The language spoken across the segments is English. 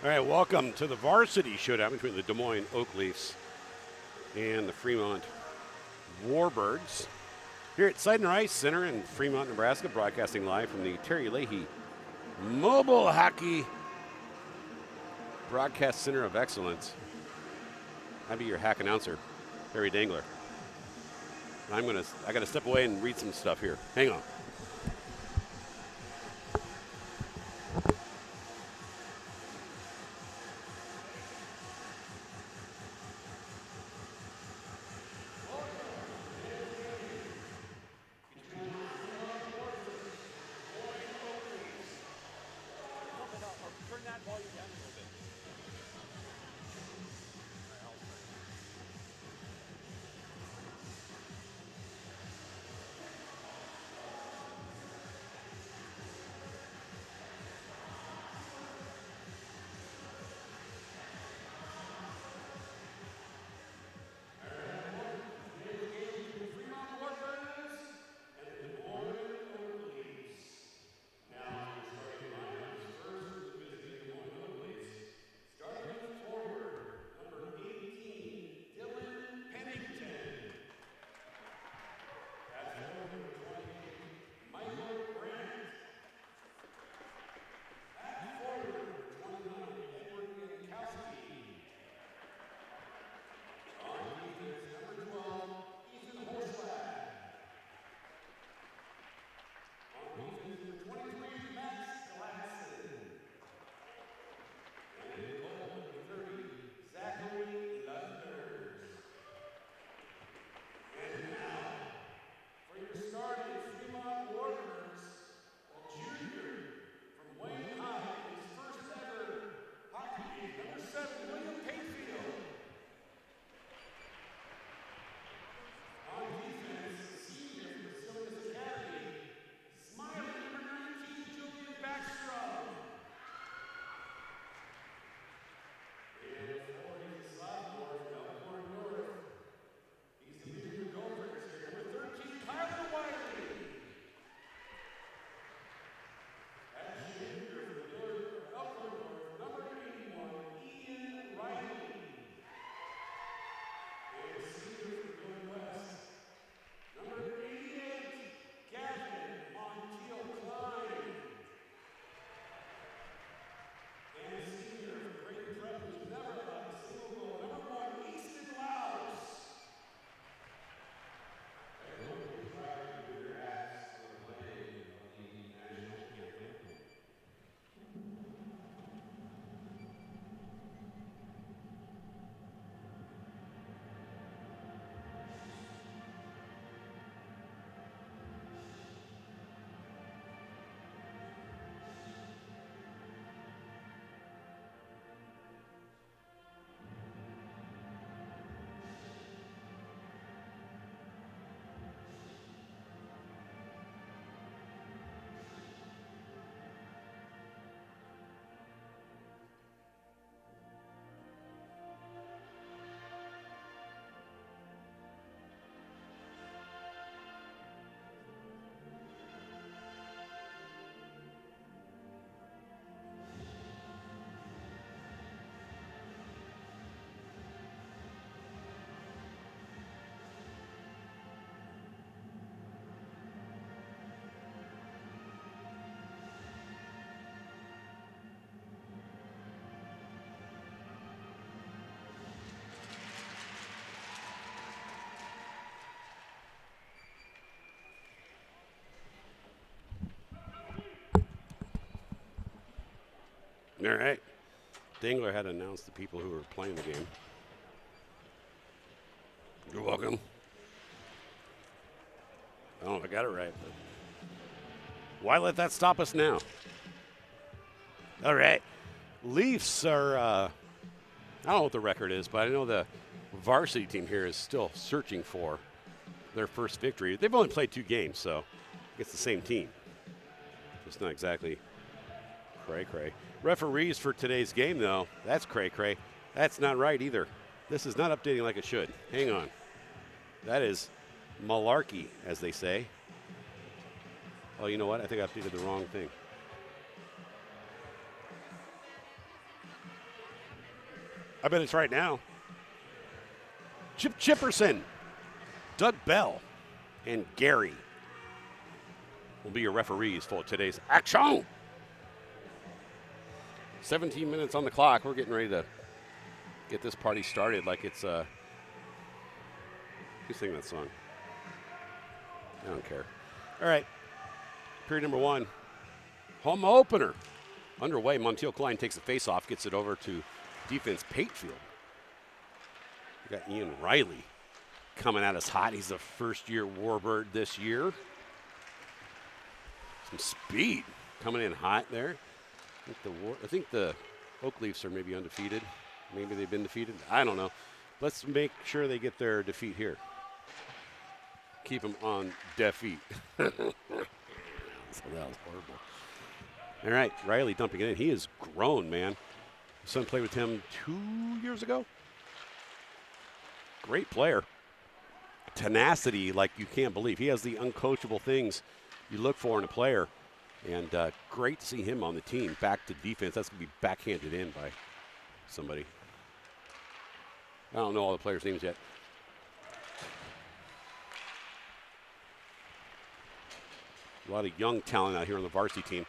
All right, welcome to the Varsity showdown between the Des Moines Oak Leafs and the Fremont Warbirds. Here at Sight and Ice Center in Fremont, Nebraska, broadcasting live from the Terry Leahy Mobile Hockey Broadcast Center of Excellence. I'll be your hack announcer, Harry Dangler. I got to step away and read some stuff here. Hang on. All right. Dangler had announced the people who were playing the game. You're welcome. I don't know if I got it right, but why let that stop us now? All right. Leafs are, I don't know what the record is, but I know the varsity team here is still searching for their first victory. They've only played 2 games, so it's the same team. It's not exactly cray-cray. Referees for today's game, though, that's cray-cray. That's not right either. This is not updating like it should. Hang on. That is malarkey, as they say. Oh, you know what? I think I updated the wrong thing. I bet it's right now. Chip Chipperson, Doug Bell, and Gary will be your referees for today's action. 17 minutes on the clock. We're getting ready to get this party started like it's who's singing that song? I don't care. All right. Period number 1. Home opener. Underway. Montiel Klein takes the face-off, gets it over to defense Patefield. We got Ian Riley coming at us hot. He's a first-year Warbird this year. Some speed coming in hot there. I think the Oak Leafs are maybe undefeated. Maybe they've been defeated. I don't know. Let's make sure they get their defeat here. Keep them on defeat. So that was horrible. All right, Riley dumping it in. He is grown, man. My son played with him 2 years ago. Great player. Tenacity like you can't believe. He has the uncoachable things you look for in a player. And great to see him on the team. Back to defense. That's going to be backhanded in by somebody. I don't know all the players' names yet. A lot of young talent out here on the varsity team.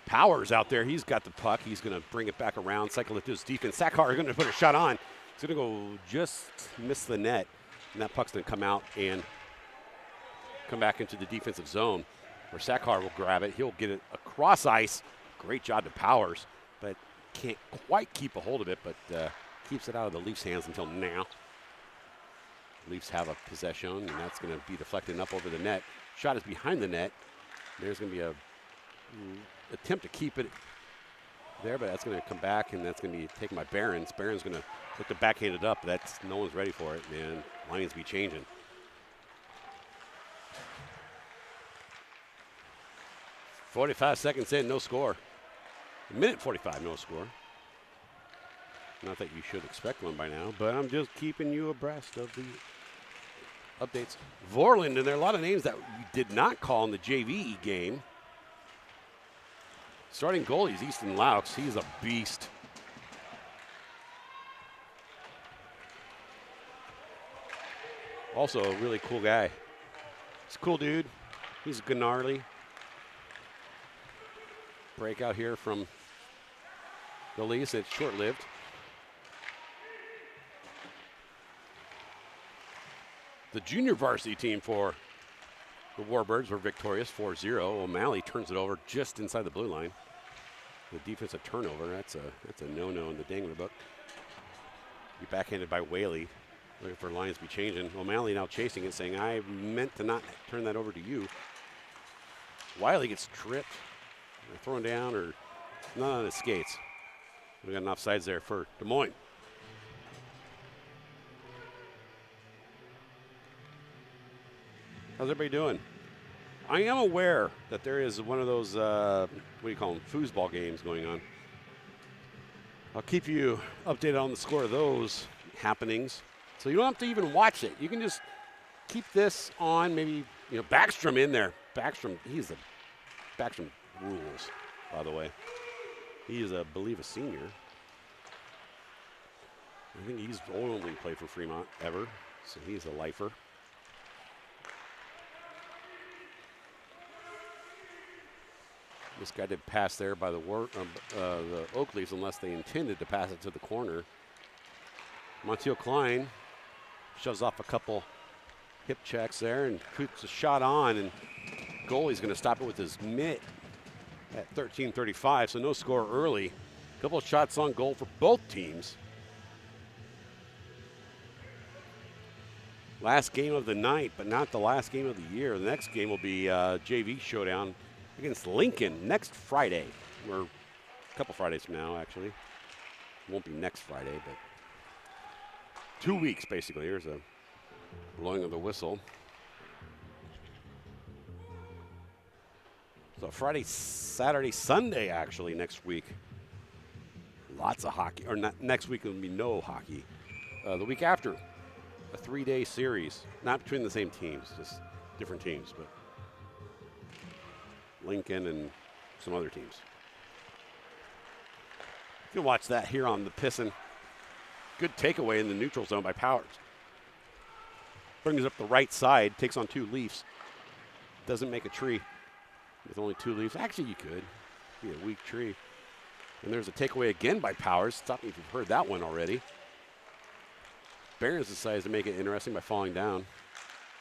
Powers out there. He's got the puck. He's going to bring it back around. Cycle it to his defense. Sackar going to put a shot on. He's going to go just miss the net. And that puck's going to come out and come back into the defensive zone where Sackar will grab it. He'll get it across ice. Great job to Powers, but can't quite keep a hold of it, but keeps it out of the Leafs' hands until now. Leafs have a possession, and that's going to be deflected up over the net. Shot is behind the net. There's going to be a attempt to keep it there, but that's going to come back, and that's going to be taken by Barons. Barons going to look to backhand it up. That's no one's ready for it, man. Lions be changing. .45 seconds in, no score. A minute 45, no score. Not that you should expect one by now, but I'm just keeping you abreast of the updates. Vorland, and there are a lot of names that we did not call in the JV game. Starting goalies, Easton Laux. He's a beast. Also a really cool guy. He's a cool dude. He's gnarly. Breakout here from the Leafs. It's short-lived. The junior varsity team for the Warbirds were victorious 4-0. O'Malley turns it over just inside the blue line. The defensive turnover, that's a no-no in the Dangler book. Be backhanded by Whaley. Looking for Lions to be changing. O'Malley now chasing it, saying, I meant to not turn that over to you. Wiley gets tripped. Thrown down or not on his skates. We got an offsides there for Des Moines. How's everybody doing? I am aware that there is one of those, what do you call them, foosball games going on. I'll keep you updated on the score of those happenings. So you don't have to even watch it. You can just keep this on, maybe, Backstrom in there. Backstrom rules, by the way. He is, I believe, a senior. I think he's only played for Fremont ever, so he's a lifer. This guy did pass there by the Oak Leafs unless they intended to pass it to the corner. Montiel Klein shoves off a couple hip checks there and puts a shot on, and goalie's going to stop it with his mitt at 13:35, so no score early. A couple of shots on goal for both teams. Last game of the night, but not the last game of the year. The next game will be JV showdown against Lincoln next Friday. We're a couple Fridays from now, actually. It won't be next Friday, but 2 weeks, basically. Here's a blowing of the whistle. So Friday, Saturday, Sunday, actually, next week. Lots of hockey. Or not, next week, there will be no hockey. The week after, a 3-day series. Not between the same teams, just different teams, but Lincoln and some other teams. You can watch that here on the Pissin Good takeaway in the neutral zone by Powers. Brings up the right side, takes on 2 Leafs. Doesn't make a tree with only 2 Leafs. Actually, you could. Be a weak tree. And there's a takeaway again by Powers. Stop me if you've heard that one already. Barons decides to make it interesting by falling down,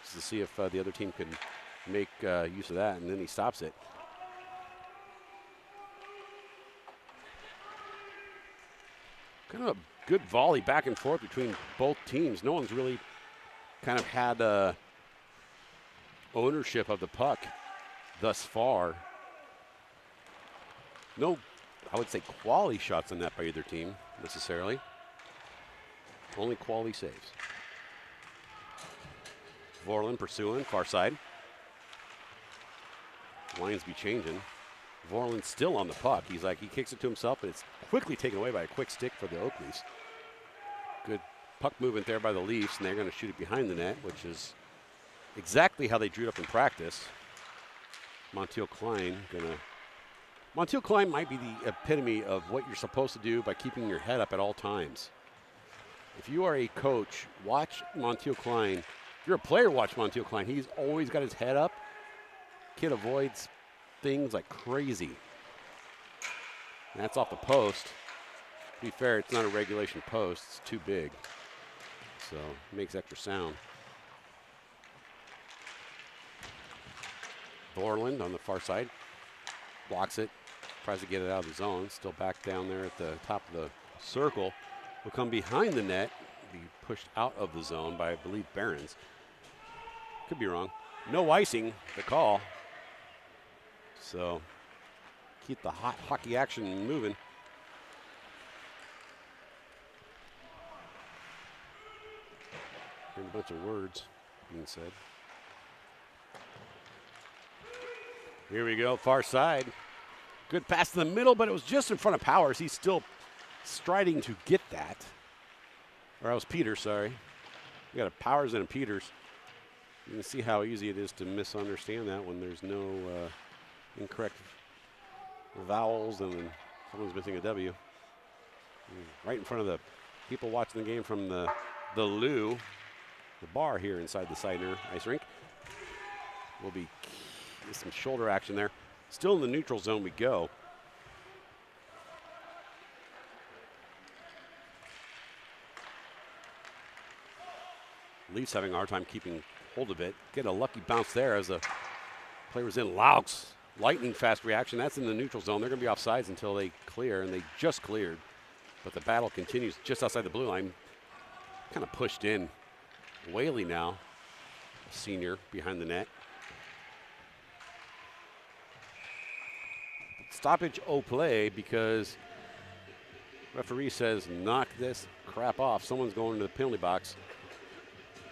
just to see if the other team could make use of that, and then he stops it. Kind of a good volley back and forth between both teams. No one's really kind of had ownership of the puck thus far. No, I would say, quality shots on net by either team necessarily. Only quality saves. Vorlin pursuing, far side. Lines be changing. Vorlin still on the puck. He kicks it to himself, but it's quickly taken away by a quick stick for the Oak Leafs. Good puck movement there by the Leafs, and they're going to shoot it behind the net, which is exactly how they drew it up in practice. Montiel Klein might be the epitome of what you're supposed to do by keeping your head up at all times. If you are a coach, watch Montiel Klein. If you're a player, watch Montiel Klein. He's always got his head up. Kid avoids things like crazy. And that's off the post. To be fair, it's not a regulation post. It's too big. So it makes extra sound. Borland on the far side. Blocks it. Tries to get it out of the zone. Still back down there at the top of the circle. Will come behind the net. Be pushed out of the zone by, I believe, Barons. Could be wrong. No icing, the call. So keep the hot hockey action moving. Hearing a bunch of words being said. Here we go, far side. Good pass in the middle, but it was just in front of Powers. He's still striding to get that. Or I was Peters, sorry. We got a Powers and a Peters. You can see how easy it is to misunderstand that when there's no incorrect vowels and then someone's missing a W. Right in front of the people watching the game from the loo, the bar here inside the Seidner ice rink. Will be some shoulder action there. Still in the neutral zone we go. Leafs having a hard time keeping hold of it. Get a lucky bounce there as the player was in. Laux, lightning fast reaction. That's in the neutral zone. They're going to be offsides until they clear, and they just cleared. But the battle continues just outside the blue line. Kind of pushed in. Whaley now, a senior behind the net. Stoppage au play because referee says knock this crap off. Someone's going into the penalty box.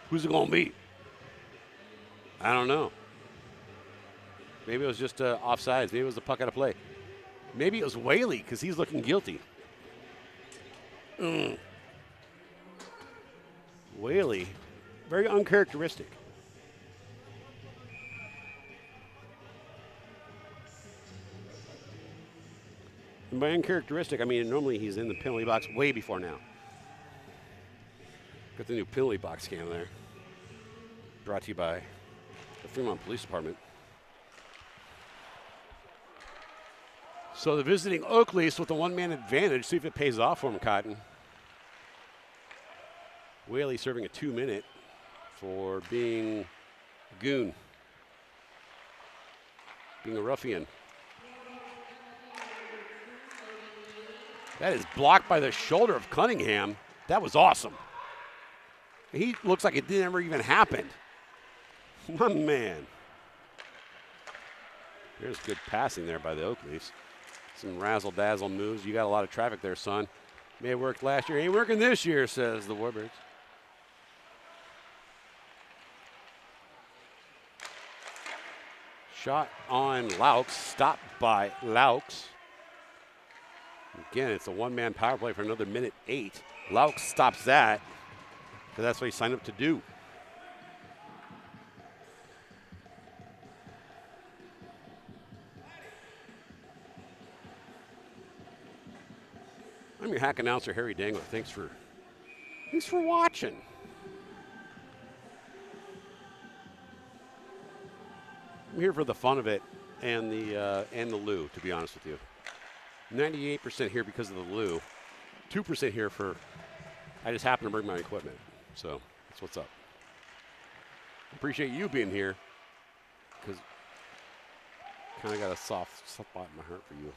Who's it going to be? I don't know. Maybe it was just offsides. Maybe it was the puck out of play. Maybe it was Whaley because he's looking guilty. Whaley, very uncharacteristic. And by uncharacteristic, I mean normally he's in the penalty box way before now. Got the new penalty box cam there. Brought to you by the Fremont Police Department. So the visiting Oak Leafs with a one-man advantage. See if it pays off for him, Cotton. Whaley serving a 2-minute for being a goon. Being a ruffian. That is blocked by the shoulder of Cunningham. That was awesome. He looks like it never even happened. My man. There's good passing there by the Oak Leafs. Some razzle-dazzle moves. You got a lot of traffic there, son. May have worked last year. Ain't working this year, says the Warbirds. Shot on Laux. Stopped by Laux. Again, it's a one-man power play for another minute 8. Laux stops that because that's what he signed up to do. I'm your hack announcer, Harry Dangler. Thanks for Thanks for watching. I'm here for the fun of it and the loo, to be honest with you. 98% here because of the loo. 2% here for I just happen to bring my equipment. So that's what's up. Appreciate you being here because kind of got a soft spot in my heart for you.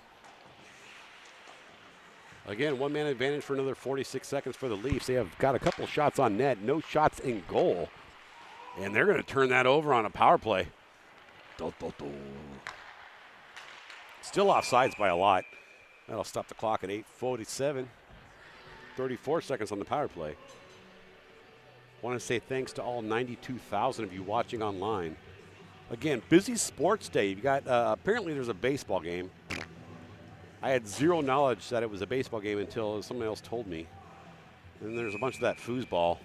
Again, one-man advantage for another 46 seconds for the Leafs. They have got a couple shots on net, no shots in goal. And they're going to turn that over on a power play. Still offsides by a lot. That'll stop the clock at 8:47. 34 seconds on the power play. Want to say thanks to all 92,000 of you watching online. Again, busy sports day. You got apparently there's a baseball game. I had zero knowledge that it was a baseball game until someone else told me. And there's a bunch of that foosball.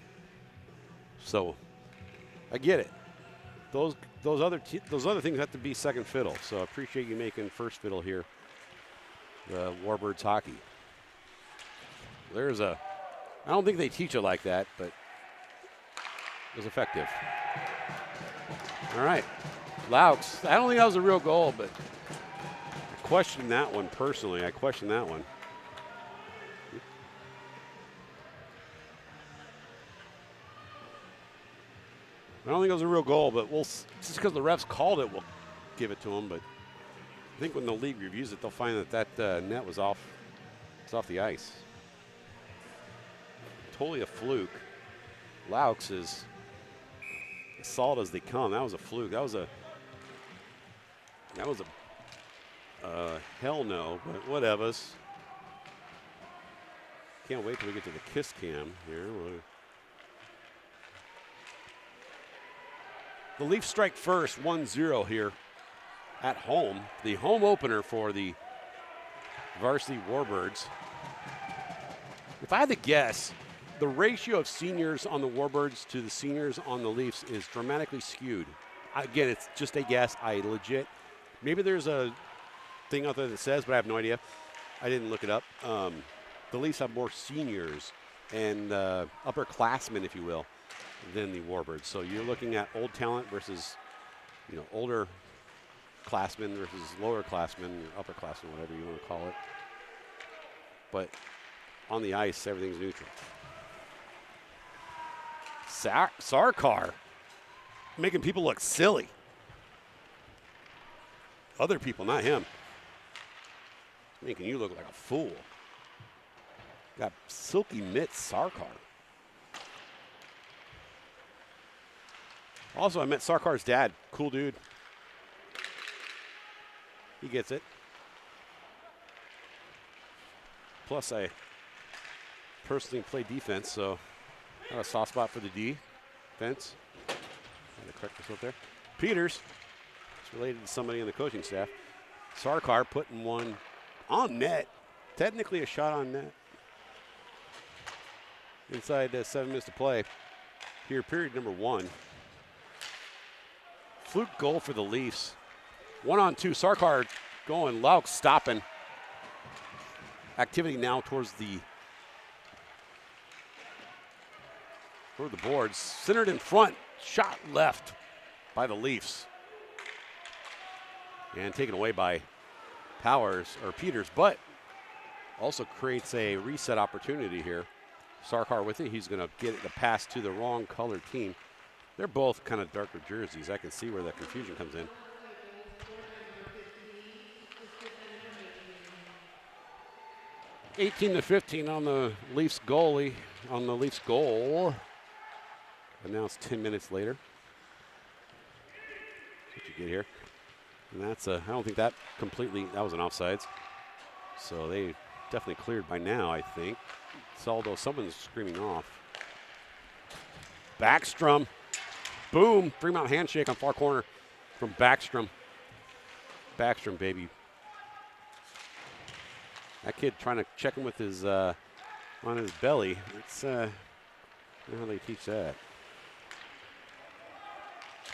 So I get it. Those other things have to be second fiddle. So I appreciate you making first fiddle here. The Warbirds hockey. I don't think they teach it like that, but it was effective. All right. Laux. I don't think that was a real goal, but I question that one personally. I question that one. I don't think it was a real goal, but just because the refs called it, we'll give it to them. But I think when the league reviews it, they'll find that net was off. It's off the ice. Totally a fluke. Laux is as solid as they come. That was a fluke. That was a hell no, but whatevers. Can't wait till we get to the kiss cam here. The Leafs strike first, 1-0 here at home. The home opener for the Varsity Warbirds. If I had to guess, the ratio of seniors on the Warbirds to the seniors on the Leafs is dramatically skewed. Again, it's just a guess. Maybe there's a thing out there that says, but I have no idea. I didn't look it up. The Leafs have more seniors and upperclassmen, if you will, than the Warbirds. So you're looking at old talent versus, older classmen versus lower classmen, or upperclassmen, whatever you want to call it. But on the ice, everything's neutral. Sarkar making people look silly. Other people, not him. Making you look like a fool. Got silky mitts, Sarkar. Also, I met Sarkar's dad. Cool dude. He gets it. Plus, I personally play defense, so I have a soft spot for the defense. Got to correct myself there. Peters. It's related to somebody on the coaching staff. Sarkar putting one on net. Technically a shot on net. Inside 7 minutes to play. Here, period number 1. Fluke goal for the Leafs. 1-on-2. Sarkar going. Laux stopping. Activity now toward the boards. Centered in front. Shot left by the Leafs. And taken away by Peters, but also creates a reset opportunity here. Sarkar with it. He's going to get the pass to the wrong colored team. They're both kind of darker jerseys. I can see where that confusion comes in. (18-15) on the Leafs goalie, on the Leafs goal. Announced 10 minutes later. That's what you get here. And that's I don't think that was an offsides. So they definitely cleared by now, I think. Although someone's screaming off. Backstrom. Boom. Fremont handshake on far corner from Backstrom. Backstrom, baby. That kid trying to check him with his on his belly. It's I don't know how they teach that.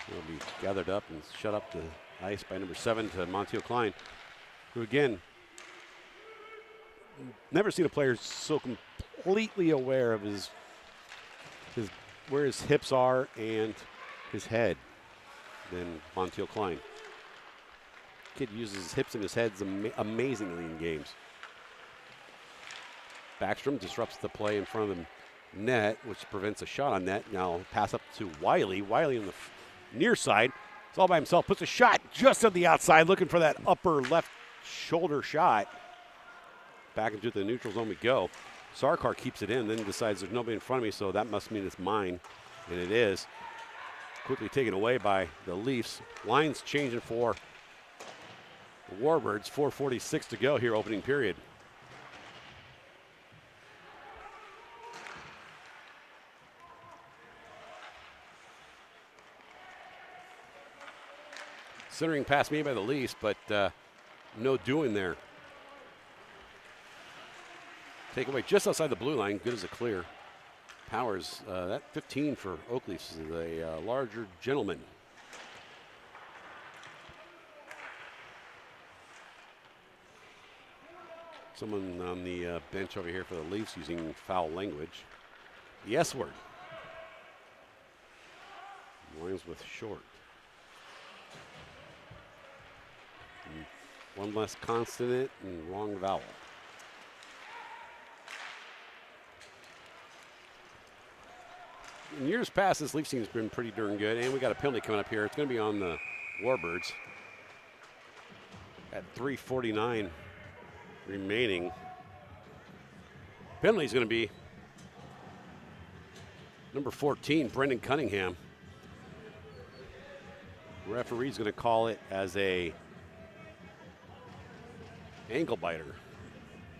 He'll be gathered up and shut up the ice by number 7 to Montiel Klein, who again, never seen a player so completely aware of his where his hips are and his head than Montiel Klein. Kid uses his hips and his heads amazingly in games. Backstrom disrupts the play in front of the net, which prevents a shot on net. Now pass up to Wiley. Wiley on the near side. It's all by himself. Puts a shot just on the outside, looking for that upper left shoulder shot. Back into the neutral zone we go. Sarkar keeps it in, then decides there's nobody in front of me, so that must mean it's mine, and it is. Quickly taken away by the Leafs. Lines changing for the Warbirds. 4:46 to go here, opening period. Centering pass made by the Leafs, but no doing there. Take away just outside the blue line, good as a clear. Powers, that 15 for Oak Leafs is a larger gentleman. Someone on the bench over here for the Leafs using foul language. The S word. Moines with short. And one less consonant and wrong vowel. In years past, this Leafs team's been pretty darn good, and we got a penalty coming up here. It's going to be on the Warbirds at 3:49 remaining. Penalty is going to be number 14, Brendan Cunningham. Referee's going to call it as a ankle biter.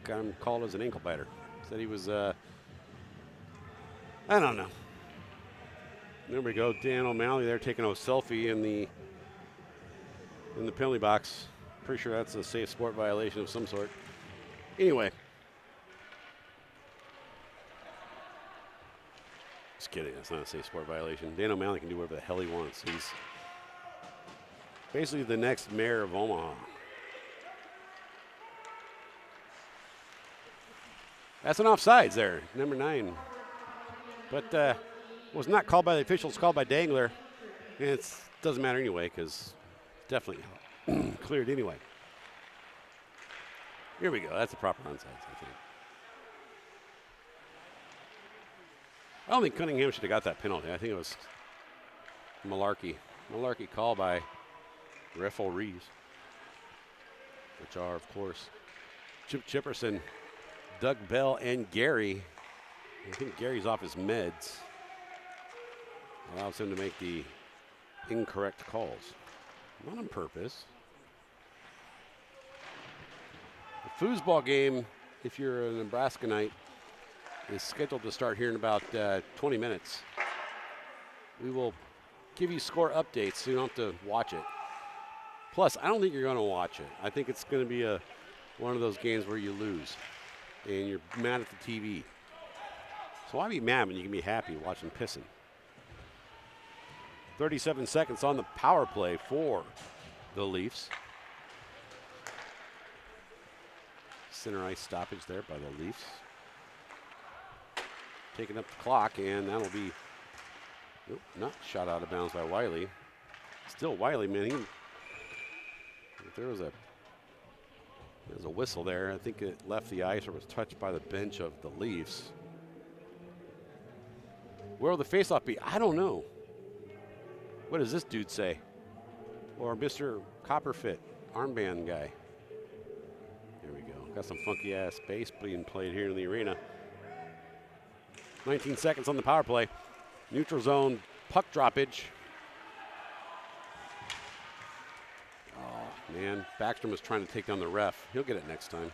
Got him called as an ankle biter. Said he was, I don't know. There we go, Dan O'Malley there taking a selfie in the penalty box. Pretty sure that's a safe sport violation of some sort. Anyway. Just kidding, that's not a safe sport violation. Dan O'Malley can do whatever the hell he wants. He's basically the next mayor of Omaha. That's an offsides there, number 9. But was not called by the officials, called by Dangler. And it doesn't matter anyway, because definitely cleared anyway. Here we go. That's a proper onside, I think. I don't think Cunningham should have got that penalty. I think it was malarkey. Malarkey call by referees, which are, of course, Chip Chipperson, Doug Bell, and Gary. I think Gary's off his meds. Allows him to make the incorrect calls. Not on purpose. The foosball game, if you're a Nebraskanite, is scheduled to start here in about 20 minutes. We will give you score updates so you don't have to watch it. Plus, I don't think you're going to watch it. I think it's going to be one of those games where you lose and you're mad at the TV. So why be mad when you can be happy watching pissing? 37 seconds on the power play for the Leafs. Center ice stoppage there by the Leafs. Taking up the clock, and that'll be not shot out of bounds by Wiley. Still Wiley, man. There's a whistle there. I think it left the ice or was touched by the bench of the Leafs. Where will the faceoff be? I don't know. What does this dude say? Or Mr. Copperfit, armband guy. There we go. Got some funky ass bass being played here in the arena. 19 seconds on the power play. Neutral zone puck droppage. Oh, man. Backstrom was trying to take down the ref. He'll get it next time.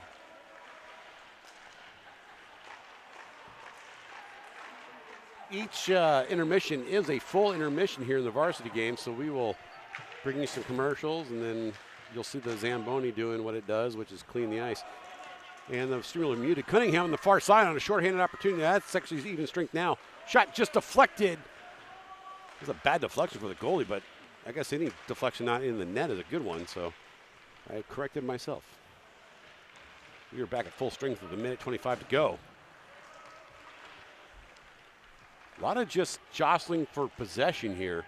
Each intermission is a full intermission here in the varsity game, so we will bring you some commercials, and then you'll see the Zamboni doing what it does, which is clean the ice. And the streamer muted. Cunningham on the far side on a shorthanded opportunity. That's actually even strength now. Shot just deflected. It was a bad deflection for the goalie, but I guess any deflection not in the net is a good one, so I corrected myself. We are back at full strength with a minute 25 to go. A lot of just jostling for possession here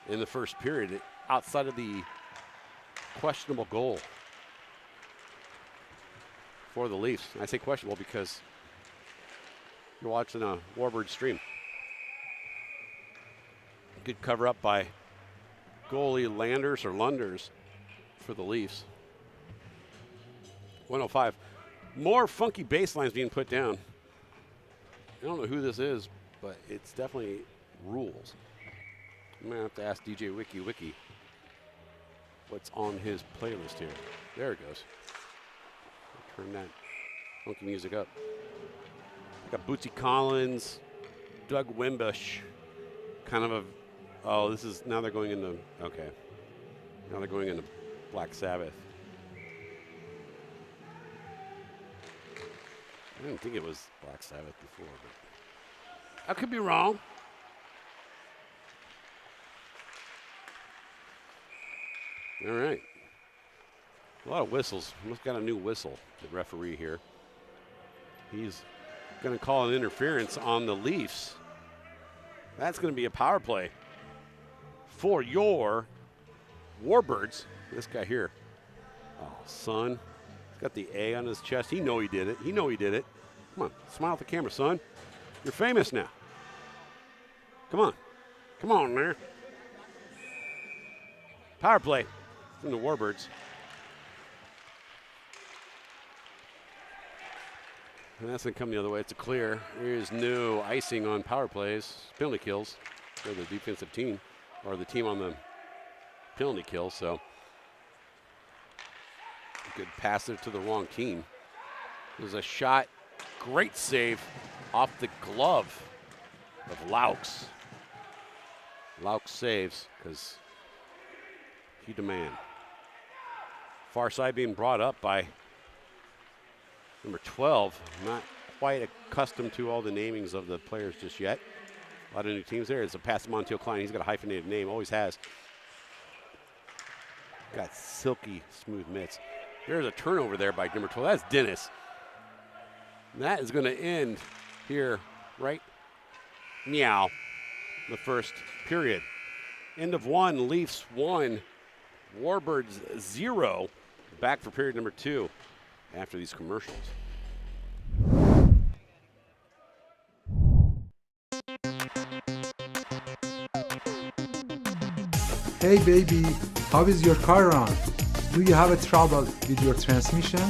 in the first period outside of the questionable goal for the Leafs. I say questionable because you're watching a Warbirds stream. Good cover up by goalie Lunders for the Leafs. 105. More funky baselines being put down. I don't know who this is, but it's definitely rules. I'm going to have to ask DJ Wiki what's on his playlist here. There it goes. Turn that funky music up. Got Bootsy Collins, Doug Wimbush, kind of a, oh, this is, now they're going into, okay. Now they're going into Black Sabbath. I didn't think it was Black Sabbath before, but I could be wrong. All right. A lot of whistles. Almost got a new whistle, the referee here. He's going to call an interference on the Leafs. That's going to be a power play for your Warbirds. This guy here. Oh, son. He's got the A on his chest. He know he did it. He know he did it. Come on, smile at the camera, son. You're famous now. Come on. Come on there. Power play from the Warbirds. And that's going to come the other way. It's a clear. There's no icing on power plays, penalty kills for the defensive team, or the team on the penalty kill. So good passer to the wrong team. There's a shot. Great save off the glove of Laux. Laux saves because he demand. Far side being brought up by number 12. Not quite accustomed to all the namings of the players just yet. A lot of new teams there. It's a pass to Montiel Klein. He's got a hyphenated name, always has. Got silky smooth mitts. There's a turnover there by number 12. That's Dennis. And that is going to end here right meow the first period. End of one, Leafs 1, Warbirds 0. Back for period number 2 after these commercials. Hey baby, how is your car run? Do you have a trouble with your transmission?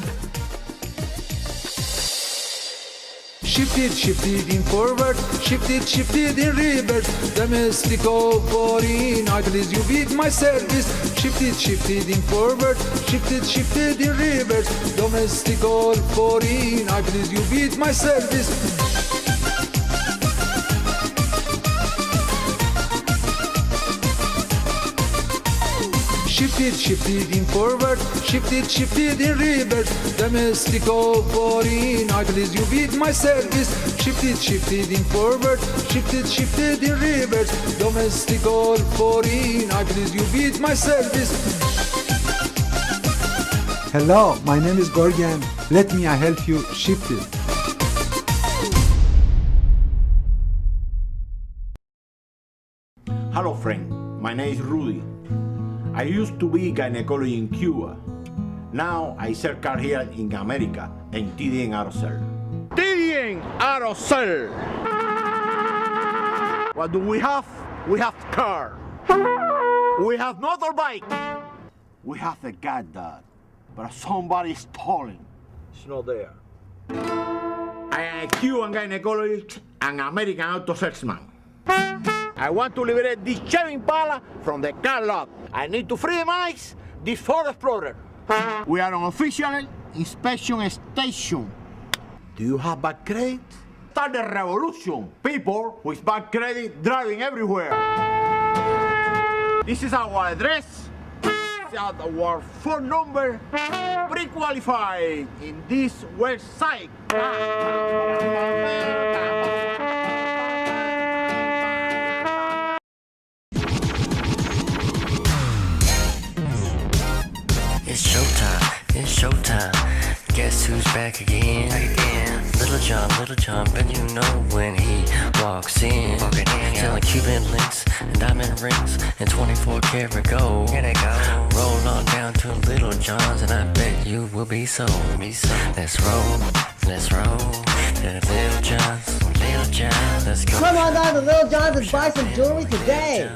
Shift it in forward, shift it in reverse. Domestic or foreign, I please you with my service. Shift it in forward, shift it in reverse. Domestic or foreign, I please you with my service. Shift it in forward, shift it in reverse. Domestic or foreign, I please you with my service. Shift it in forward, shift it in reverse. Domestic or foreign, I please you with my service. Hello, my name is Gorgan. Let me help you shift it. Hello friend, my name is Rudy. I used to be gynecology in Cuba. Now I sell car here in America in TDN Aerosol. TDN Aerosol! What do we have? We have car. We have motorbike. We have a that, but somebody stole it. It's not there. I am a Cuban gynecologist and American auto salesman. I want to liberate this Chevy Impala from the car lot. I need to freemize this Ford Explorer. We are on official inspection station. Do you have bad credit? Start the revolution. People with bad credit driving everywhere. This is our address. This is our phone number. Pre-qualified in this website. It's showtime, it's showtime. Guess who's back again? Little John, but you know when he walks in, selling Cuban links and diamond rings and 24 karat gold. Here they go. Roll on down to Little John's and I bet you will be sold. Let's roll to Little John's, let's go. Come on down to Little John's and buy some jewelry today.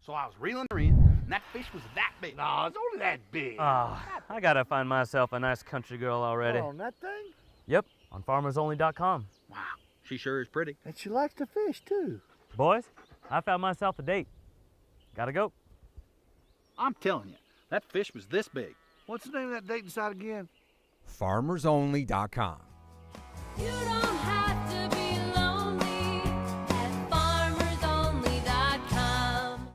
So I was reeling her in, and that fish was that big. No, it's only that big. Ah, I gotta find myself a nice country girl already. On that thing? Yep, on farmersonly.com. Wow, she sure is pretty. And she likes to fish, too. Boys, I found myself a date. Gotta go. I'm telling you, that fish was this big. What's the name of that dating site again? farmersonly.com. You don't have to be lonely at farmersonly.com.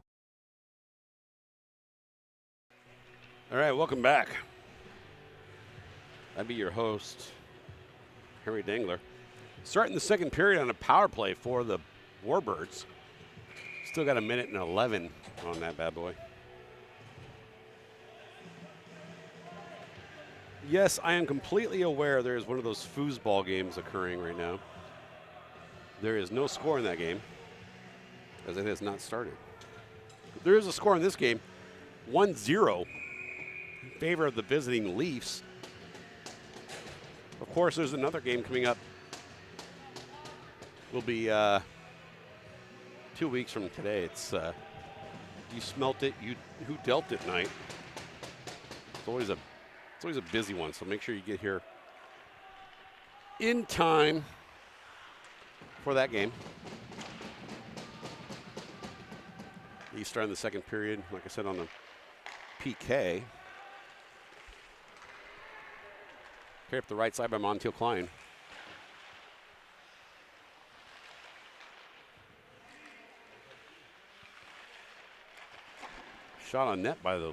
All right, welcome back. I'd be your host, Harry Dangler. Starting the second period on a power play for the Warbirds. Still got a minute and 11 on that bad boy. Yes, I am completely aware there is one of those foosball games occurring right now. There is no score in that game, as it has not started. There is a score in this game, 1-0 in favor of the visiting Leafs. Of course, there's another game coming up. Will be 2 weeks from today. It's You Smelt It, Who Dealt It night. It's always a busy one, so make sure you get here in time for that game. He's starting the second period, like I said, on the PK. Carry up the right side by Montiel Klein. Shot on net by the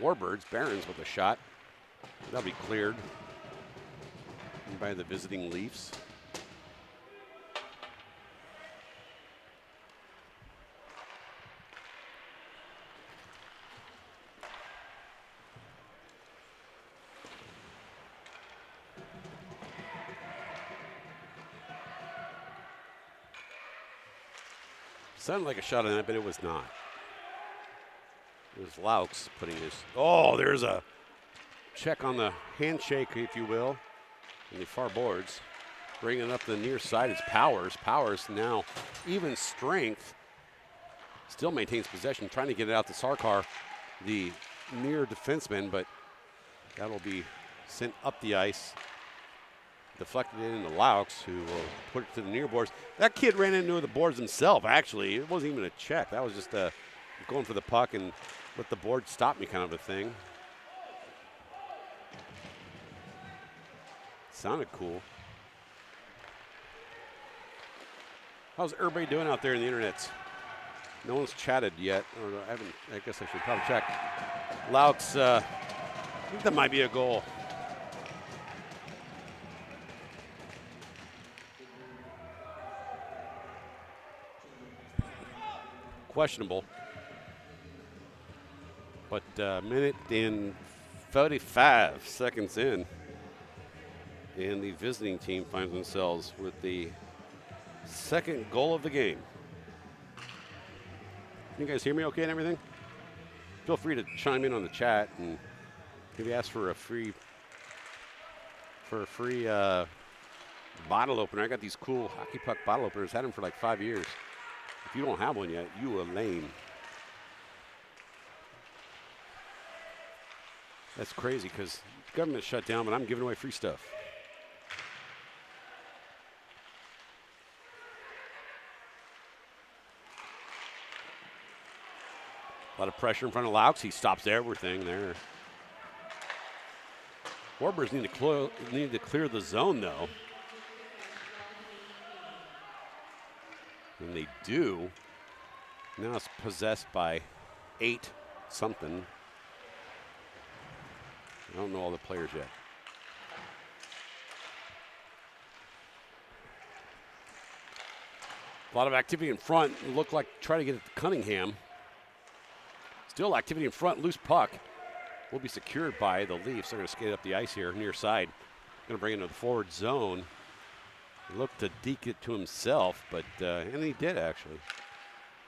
Warbirds. Barons with a shot. That'll be cleared by the visiting Leafs. Sounded like a shot on that, but it was not. It was Laux putting his. Oh, there's a check on the handshake, if you will, in the far boards. Bringing up the near side is Powers. Powers now even strength. Still maintains possession, trying to get it out to Sarkar, the near defenseman, but that'll be sent up the ice. Deflected it into Laux, who will put it to the near boards. That kid ran into the boards himself, actually. It wasn't even a check. That was just going for the puck and let the board stop me kind of a thing. Sounded cool. How's everybody doing out there in the internet? No one's chatted yet. Or I guess I should probably check. Laux, I think that might be a goal. Questionable. But minute and 45 seconds in, and the visiting team finds themselves with the second goal of the game. Can you guys hear me okay and everything? Feel free to chime in on the chat and maybe ask for a free bottle opener. I got these cool hockey puck bottle openers. Had them for like 5 years. If you don't have one yet, you are lame. That's crazy because the government shut down, but I'm giving away free stuff. A lot of pressure in front of Laux. He stops everything there. Warbirds need to clear the zone, though. And they do. Now it's possessed by 8 something. I don't know all the players yet. A lot of activity in front. It looked like try to get it to Cunningham. Still activity in front. Loose puck will be secured by the Leafs. They're going to skate up the ice here near side. Going to bring it into the forward zone. He looked to deke it to himself, but and he did actually,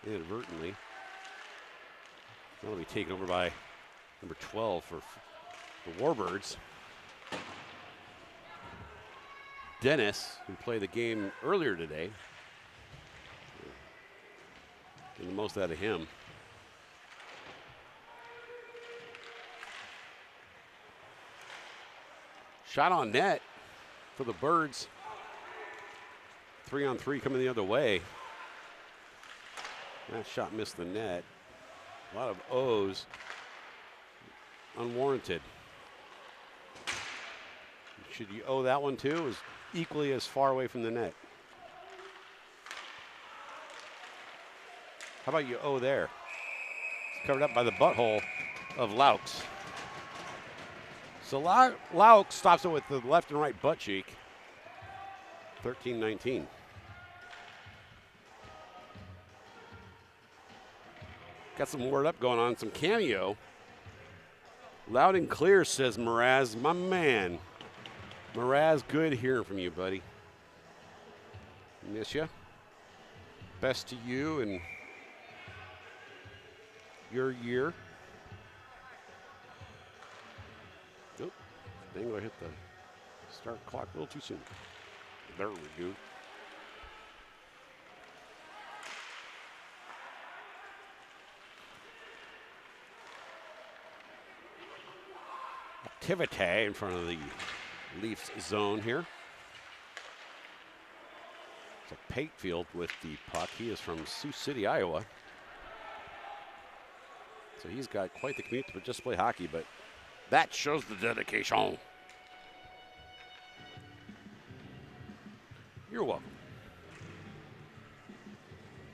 inadvertently. That'll be taken over by number 12 for the Warbirds. Dennis, who played the game earlier today. Getting the most out of him. Shot on net for the Birds. 3-on-3 coming the other way. That shot missed the net. A lot of O's. Unwarranted. Should you owe that one too? It was equally as far away from the net. How about you owe there? It's covered up by the butthole of Laux. So Laux stops it with the left and right butt cheek. 13-19. Got some word up going on, some cameo. Loud and clear, says Mraz, my man. Mraz, good hearing from you, buddy. Miss ya. Best to you and your year. Nope. Dangler hit the start clock a little too soon. There we go. Activity in front of the Leafs zone here. It's a Patefield with the puck. He is from Sioux City, Iowa. So he's got quite the commute to just play hockey, but that shows the dedication. You're welcome.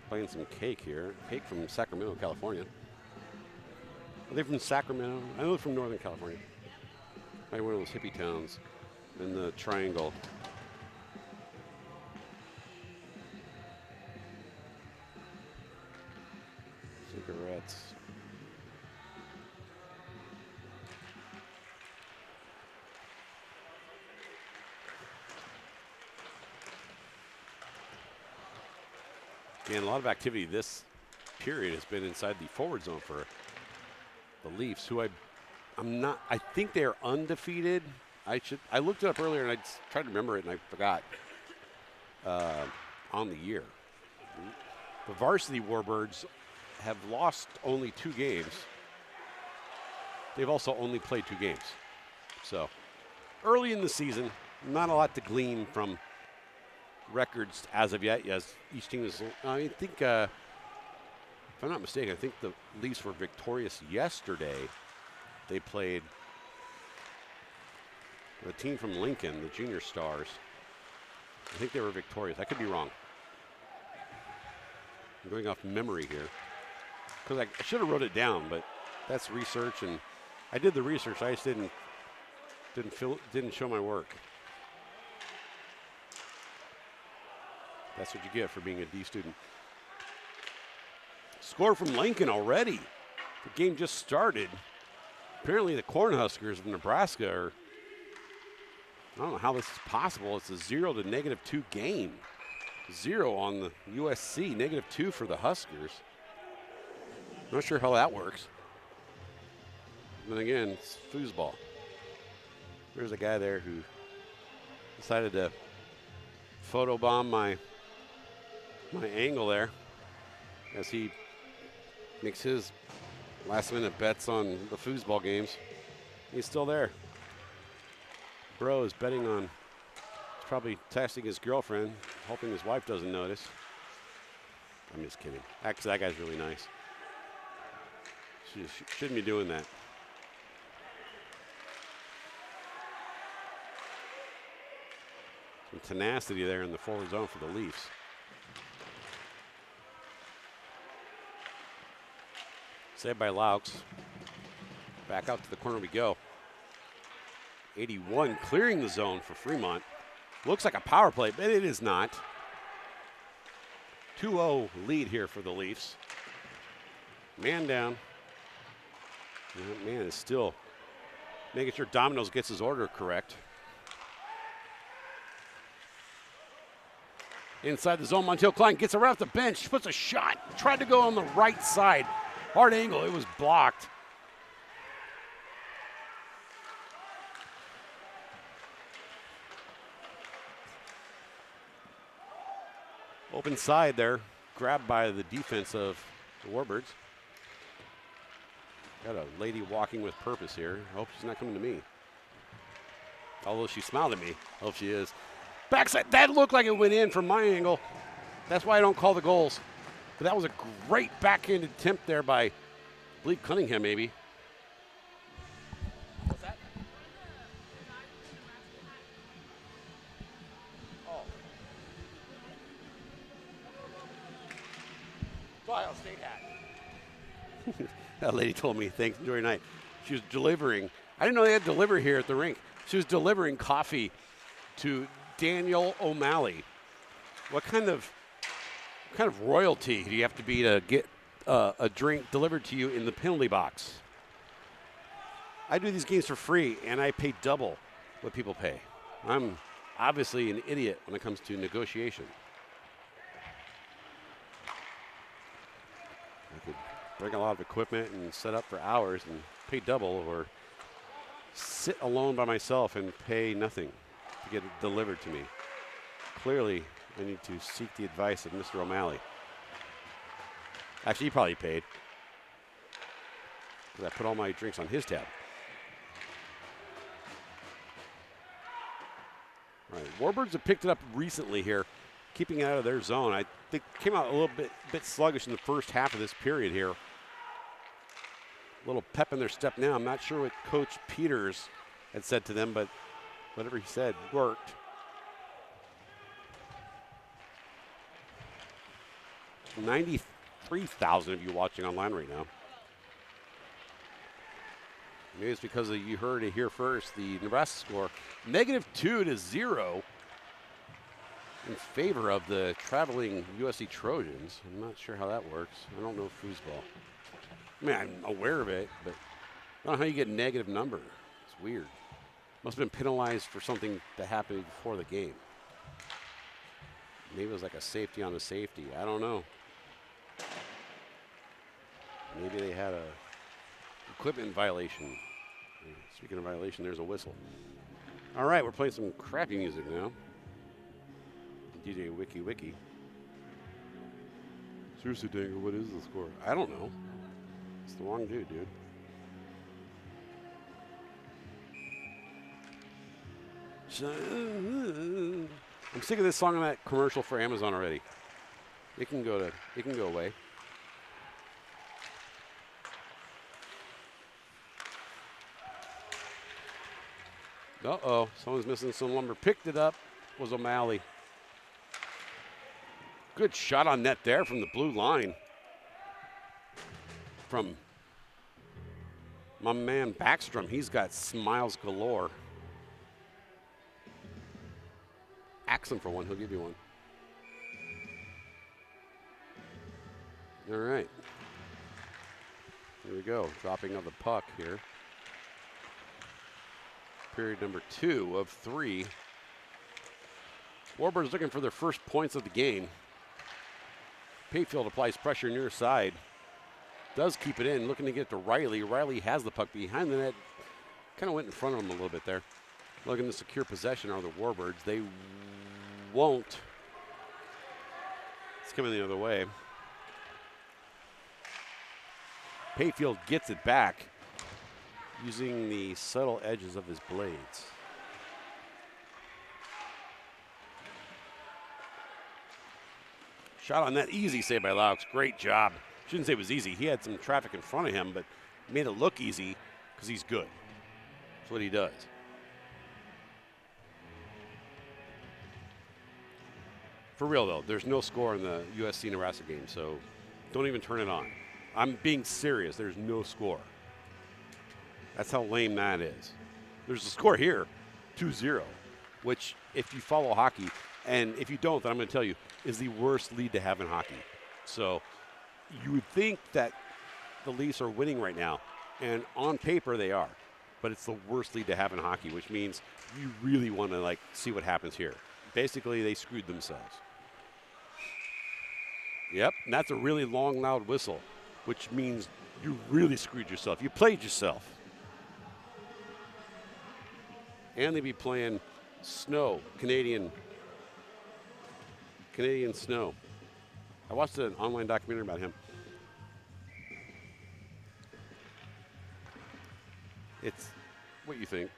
Playing some Cake here. Cake from Sacramento, California. Are they from Sacramento? I know they're from Northern California. Probably one of those hippie towns in the triangle. Cigarettes. And a lot of activity this period has been inside the forward zone for the Leafs, who I think they're undefeated. I looked it up earlier and I tried to remember it and I forgot on the year. The Varsity Warbirds have lost only 2 games. They've also only played 2 games. So early in the season, not a lot to glean from records as of yet. Yes, each team is, I think, if I'm not mistaken, I think the Leafs were victorious yesterday. They played the team from Lincoln, the Junior Stars. I think they were victorious. I could be wrong. I'm going off memory here. Because I should have wrote it down, but that's research, and I did the research. I just didn't show my work. That's what you get for being a D student. Score from Lincoln already. The game just started. Apparently the Cornhuskers of Nebraska are, I don't know how this is possible. It's a 0 to -2 game. 0 on the USC, -2 for the Huskers. Not sure how that works. Then again, it's foosball. There's a guy there who decided to photobomb my angle there as he makes his last-minute bets on the foosball games. He's still there. Bro is betting on, he's probably texting his girlfriend, hoping his wife doesn't notice. I'm just kidding. Actually, that guy's really nice. She shouldn't be doing that. Some tenacity there in the forward zone for the Leafs. Saved by Laux. Back out to the corner we go. 81 clearing the zone for Fremont. Looks like a power play, but it is not. 2-0 lead here for the Leafs. Man down. That man is still making sure Domino's gets his order correct. Inside the zone, Montiel Klein gets around the bench, puts a shot, tried to go on the right side. Hard angle, it was blocked. Open side there, grabbed by the defense of the Warbirds. Got a lady walking with purpose here. I hope she's not coming to me. Although she smiled at me. I hope she is. Backside. That looked like it went in from my angle. That's why I don't call the goals. But that was a great backhanded attempt there by, I believe, Cunningham, maybe. What's that? Oh. Ohio State hat. That lady told me, thanks, enjoy your night. She was delivering. I didn't know they had delivery here at the rink. She was delivering coffee to Daniel O'Malley. What kind of royalty do you have to be to get a drink delivered to you in the penalty box? I do these games for free, and I pay double what people pay. I'm obviously an idiot when it comes to negotiation. I could bring a lot of equipment and set up for hours and pay double, or sit alone by myself and pay nothing to get it delivered to me. Clearly, I need to seek the advice of Mr. O'Malley. Actually, he probably paid, because I put all my drinks on his tab. All right, Warbirds have picked it up recently here, keeping it out of their zone. I think came out a little bit sluggish in the first half of this period here. A little pep in their step now. I'm not sure what Coach Peters had said to them, but whatever he said worked. $93,000 of you watching online right now. Maybe it's because you heard it here first. The Nebraska score, -2-0 in favor of the traveling USC Trojans. I'm not sure how that works. I don't know foosball. I mean, I'm aware of it, but I don't know how you get a negative number. It's weird. Must have been penalized for something that happened before the game. Maybe it was like a safety on a safety. I don't know. Maybe they had a equipment violation. Speaking of violation, there's a whistle. All right, we're playing some crappy music now. DJ Wiki. Seriously, Dangle, what is the score? I don't know. It's the wrong dude. I'm sick of this song on that commercial for Amazon already. It can go away. Uh-oh, someone's missing some lumber. Picked it up, was O'Malley. Good shot on net there from the blue line. From my man Backstrom, he's got smiles galore. Ask him for one, he'll give you one. All right. Here we go, dropping of the puck here. Period number 2 of 3. Warbirds looking for their first points of the game. Payfield applies pressure near side. Does keep it in, looking to get to Riley. Riley has the puck behind the net. Kind of went in front of him a little bit there. Looking to secure possession are the Warbirds. They won't. It's coming the other way. Payfield gets it back using the subtle edges of his blades. Shot on that, easy save by Laux. Great job. Shouldn't say it was easy. He had some traffic in front of him, but made it look easy because he's good. That's what he does. For real, though, there's no score in the USC-Nebraska game, so don't even turn it on. I'm being serious. There's no score. That's how lame that is. There's a score here, 2-0, which, if you follow hockey, and if you don't, then I'm going to tell you, is the worst lead to have in hockey. So you would think that the Leafs are winning right now, and on paper they are, but it's the worst lead to have in hockey, which means you really want to see what happens here. Basically, they screwed themselves. Yep, and that's a really long, loud whistle, which means you really screwed yourself. You played yourself. And they'd be playing Snow, Canadian Snow. I watched an online documentary about him. It's what you think.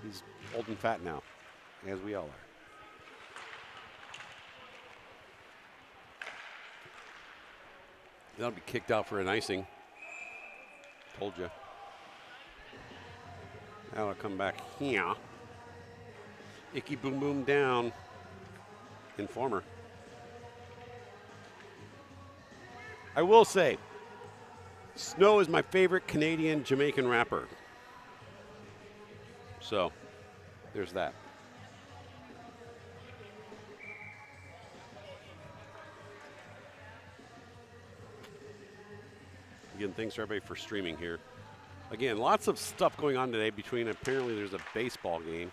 He's old and fat now, as we all are. That'll be kicked out for an icing. Told you. That'll come back here. Icky boom boom down. Informer. I will say, Snow is my favorite Canadian Jamaican rapper. So, there's that. Again, thanks to everybody for streaming here. Again, lots of stuff going on today between, apparently there's a baseball game.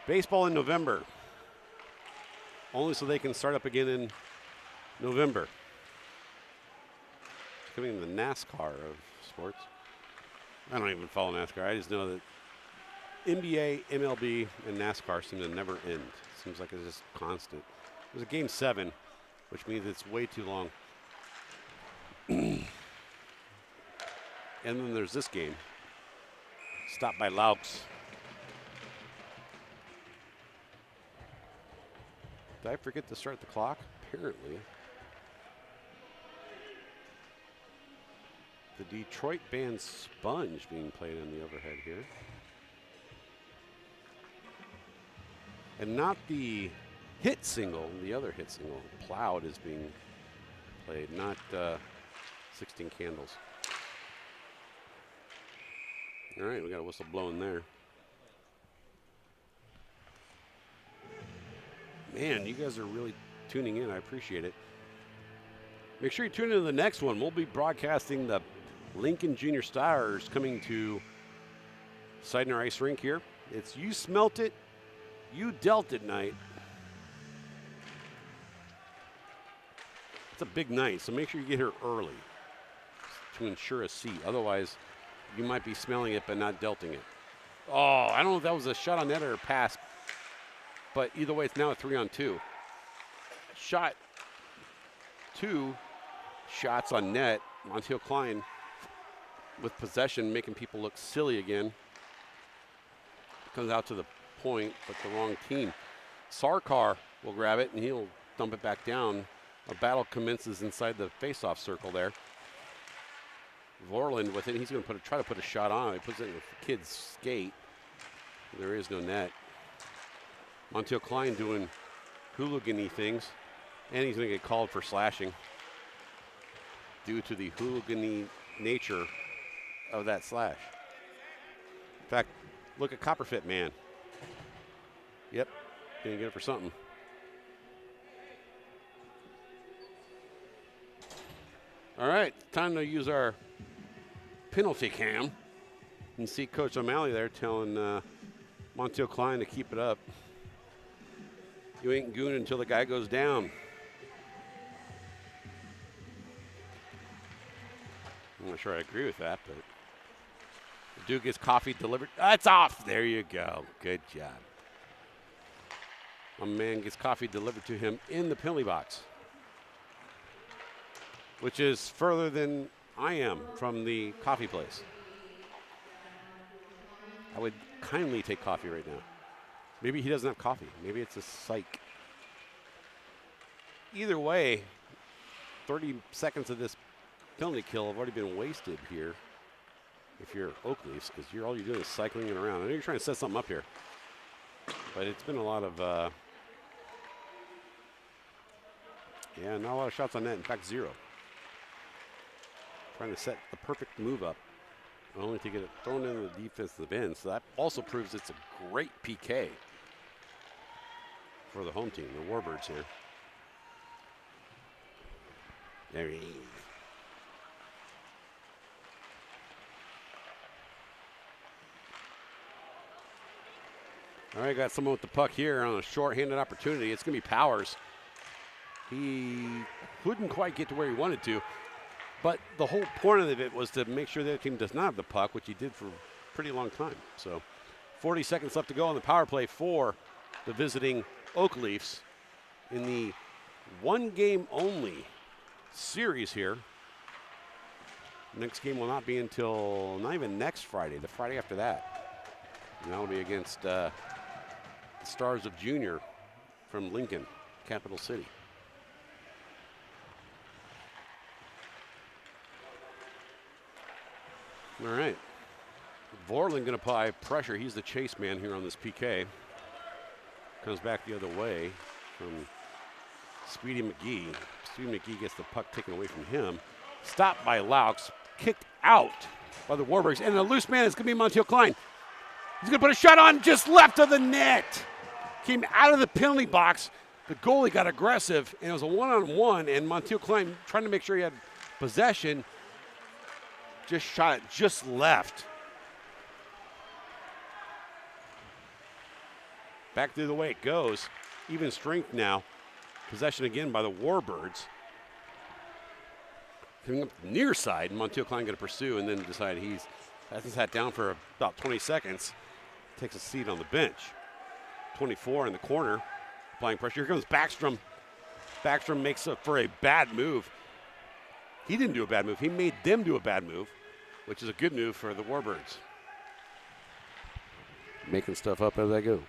Baseball in November. Only so they can start up again in November. It's becoming the NASCAR of sports. I don't even follow NASCAR. I just know that NBA, MLB, and NASCAR seem to never end. Seems like it's just constant. There's a game 7, which means it's way too long. And then there's this game. Stopped by Laux. Did I forget to start the clock? Apparently. The Detroit band Sponge being played on the overhead here. And not the hit single, the other hit single, Plowed, is being played, not 16 Candles. All right, we got a whistle blowing there. Man, you guys are really tuning in. I appreciate it. Make sure you tune into the next one. We'll be broadcasting the Lincoln Junior Stars coming to Seidner Ice Rink here. It's You Smelt It, You Dealt It night. It's a big night, so make sure you get here early to ensure a seat. Otherwise, you might be smelling it but not delting it. Oh, I don't know if that was a shot on net or a pass, but either way, it's now a 3-on-2. Shot 2 shots on net. Montiel Klein with possession, making people look silly again. Comes out to the point, but the wrong team. Sarkar will grab it, and he'll dump it back down. A battle commences inside the face-off circle there. Vorland with it. He's going to try to put a shot on. He puts it in the kid's skate. There is no net. Montiel Klein doing hooligan-y things, and he's going to get called for slashing due to the hooligan-y nature of that slash. In fact, look at Copperfit Man. Yep, going to get it for something. All right, time to use our penalty cam and see Coach O'Malley there telling Montiel Klein to keep it up. You ain't gooning until the guy goes down. I'm not sure I agree with that, but the dude gets coffee delivered. That's off. There you go. Good job. A man gets coffee delivered to him in the penalty box, which is further than I am from the coffee place. I would kindly take coffee right now. Maybe he doesn't have coffee. Maybe it's a psych. Either way, 30 seconds of this penalty kill have already been wasted here if you're Oak Leafs, because all you're doing is cycling it around. I know you're trying to set something up here, but it's been a lot of, not a lot of shots on net. In fact, 0. Trying to set the perfect move up, only to get it thrown into the defensive end. So that also proves it's a great PK for the home team, the Warbirds here. There he is. All right, got someone with the puck here on a short-handed opportunity. It's going to be Powers. He couldn't quite get to where he wanted to, but the whole point of it was to make sure the other team does not have the puck, which he did for a pretty long time. So 40 seconds left to go on the power play for the visiting Oak Leafs in the one-game-only series here. Next game will not be until not even next Friday, the Friday after that. And that'll be against the Stars of Junior from Lincoln, capital city. All right. Vorlin going to apply pressure. He's the chase man here on this PK. Comes back the other way from Speedy McGee. Speedy McGee gets the puck taken away from him. Stopped by Laux. Kicked out by the Warbirds. And the loose man is going to be Montiel Klein. He's going to put a shot on just left of the net. Came out of the penalty box. The goalie got aggressive, and it was a one-on-one, and Montiel Klein, trying to make sure he had possession, just shot it just left. Back through the way it goes. Even strength now. Possession again by the Warbirds. Coming up the near side, Montiel Klein going to pursue and then decide he's hasn't sat down for about 20 seconds. Takes a seat on the bench. 24 in the corner, applying pressure. Here comes Backstrom. Backstrom makes up for a bad move. He didn't do a bad move. He made them do a bad move, which is a good move for the Warbirds. Making stuff up as I go.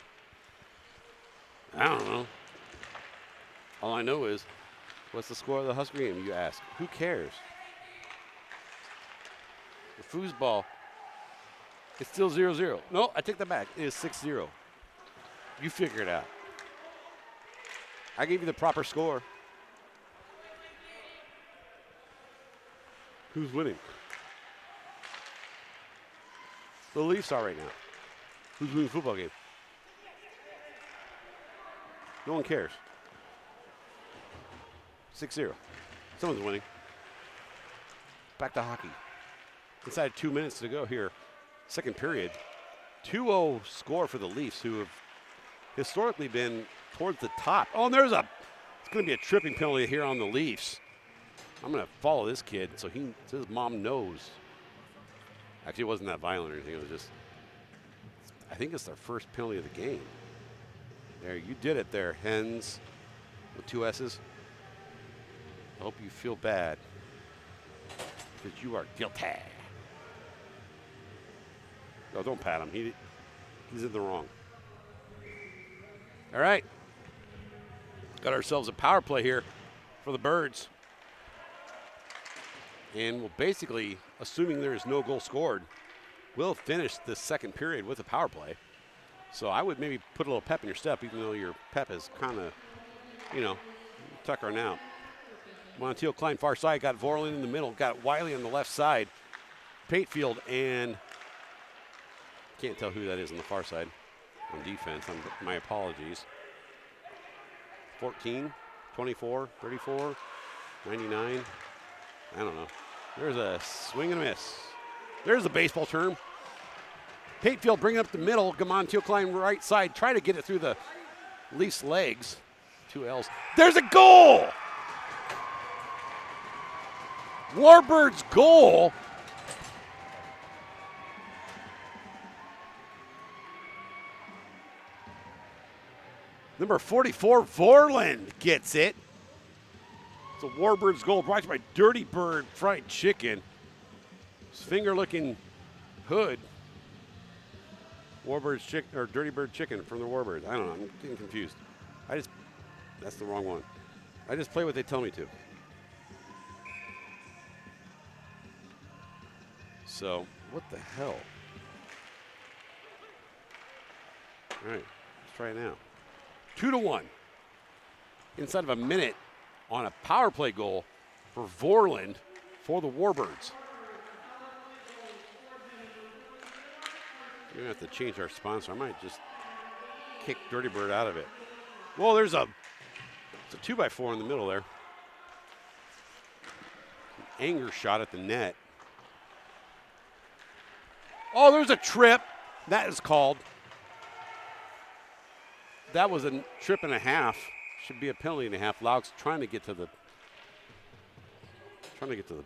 I don't know. All I know is, what's the score of the Husker game, you ask? Who cares? The foosball, it's still 0-0. No, I take that back. It is 6-0. You figure it out. I gave you the proper score. Who's winning? The Leafs are right now. Who's winning the football game? No one cares. 6-0. Someone's winning. Back to hockey. Inside 2 minutes to go here. Second period. 2-0 score for the Leafs, who have historically been towards the top. Oh, and it's going to be a tripping penalty here on the Leafs. I'm going to follow this kid so his mom knows. Actually, it wasn't that violent or anything. It was just, I think it's their first penalty of the game. There, you did it there, Hens, with 2 S's. I hope you feel bad because you are guilty. No, don't pat him. He's in the wrong. All right. Got ourselves a power play here for the Birds. And we'll basically, assuming there is no goal scored, we'll finish the second period with a power play. So I would maybe put a little pep in your step, even though your pep is kind of, tuckering out. Montiel Klein, far side, got Vorlin in the middle, got Wiley on the left side. Patefield and can't tell who that is on the far side on defense. My apologies. 14, 24, 34, 99. I don't know. There's a swing and a miss. There's a baseball term. Patefield bringing up the middle. Montiel Klein right side. Try to get it through the Leafs' legs. 2 L's. There's a goal! Warbirds goal. Number 44, Vorland gets it. It's a Warbirds goal brought to you by Dirty Bird Fried Chicken. His finger-looking hood. Warbirds chicken or Dirty Bird Chicken from the Warbirds. I don't know. I'm getting confused. That's the wrong one. I just play what they tell me to. So, what the hell? All right, let's try it now. 2-1. Inside of a minute on a power play goal for Vorland for the Warbirds. We're going to have to change our sponsor. I might just kick Dirty Bird out of it. Well, it's a 2x4 in the middle there. An anger shot at the net. Oh, there's a trip. That is called. That was a trip and a half. Should be a penalty and a half. Laux trying to get to the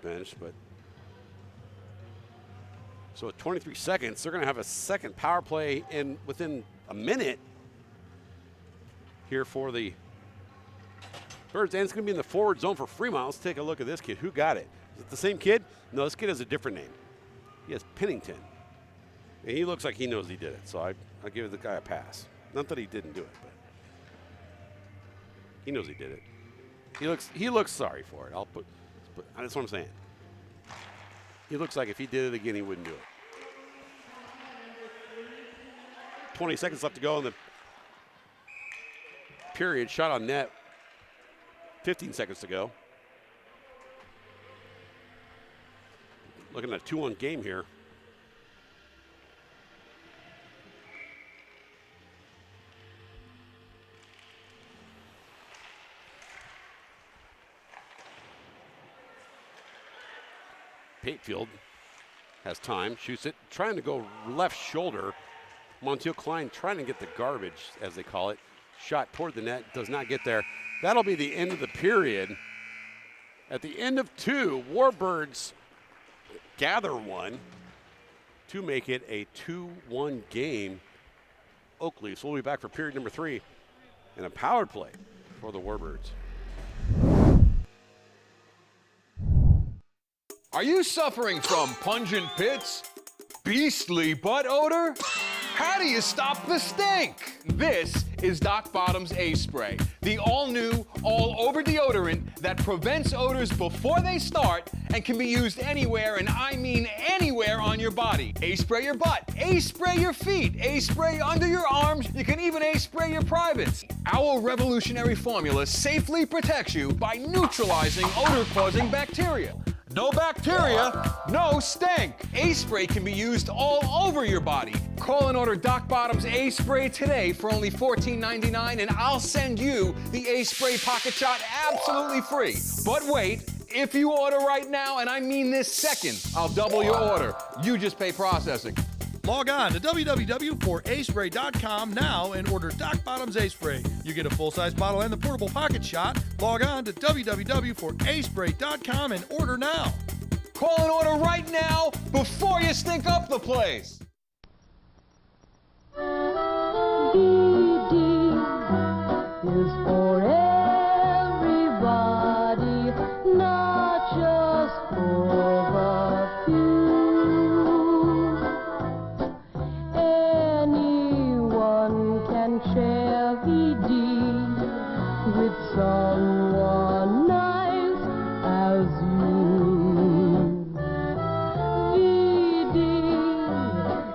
bench, but so at 23 seconds, they're going to have a second power play within a minute here for the Birds, and it's going to be in the forward zone for Fremont. Let's take a look at this kid. Who got it? Is it the same kid? No, this kid has a different name. He has Pennington. And he looks like he knows he did it, so I give the guy a pass. Not that he didn't do it, but he knows he did it. He looks sorry for it. But that's what I'm saying. He looks like if he did it again, he wouldn't do it. 20 seconds left to go in the period. Shot on net. 15 seconds to go. Looking at a 2-1 game here. Patefield has time, shoots it, trying to go left shoulder. Montiel Klein trying to get the garbage, as they call it. Shot toward the net, does not get there. That'll be the end of the period. At the end of 2, Warbirds gather one to make it a 2-1 game. Oak Leafs will be back for period number 3 and a power play for the Warbirds. Are you suffering from pungent pits? Beastly butt odor? How do you stop the stink? This is Doc Bottom's Ace Spray, the all-new, all-over deodorant that prevents odors before they start and can be used anywhere, and I mean anywhere on your body. Ace Spray your butt, Ace Spray your feet, Ace Spray under your arms, you can even Ace Spray your privates. Our revolutionary formula safely protects you by neutralizing odor-causing bacteria. No bacteria, no stink. Ace Spray can be used all over your body. Call and order Doc Bottom's Ace Spray today for only $14.99, and I'll send you the Ace Spray Pocket Shot absolutely free. But wait, if you order right now, and I mean this second, I'll double your order. You just pay processing. Log on to www.aspray.com now and order Doc Bottom's Ace Spray. You get a full-size bottle and the portable pocket shot. Log on to www.aspray.com and order now. Call and order right now before you stink up the place. BD is for everybody, not just for the few. Anyone can share VD with someone nice as you. VD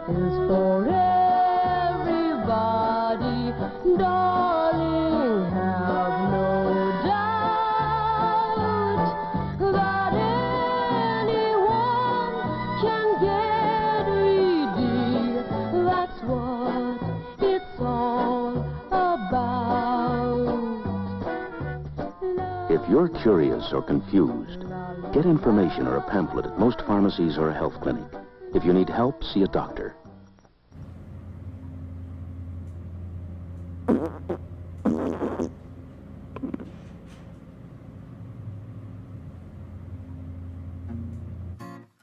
is for everybody, darling, have no doubt that anyone can get VD. That's what it's all about. If you're curious or confused, get information or a pamphlet at most pharmacies or a health clinic. If you need help, see a doctor.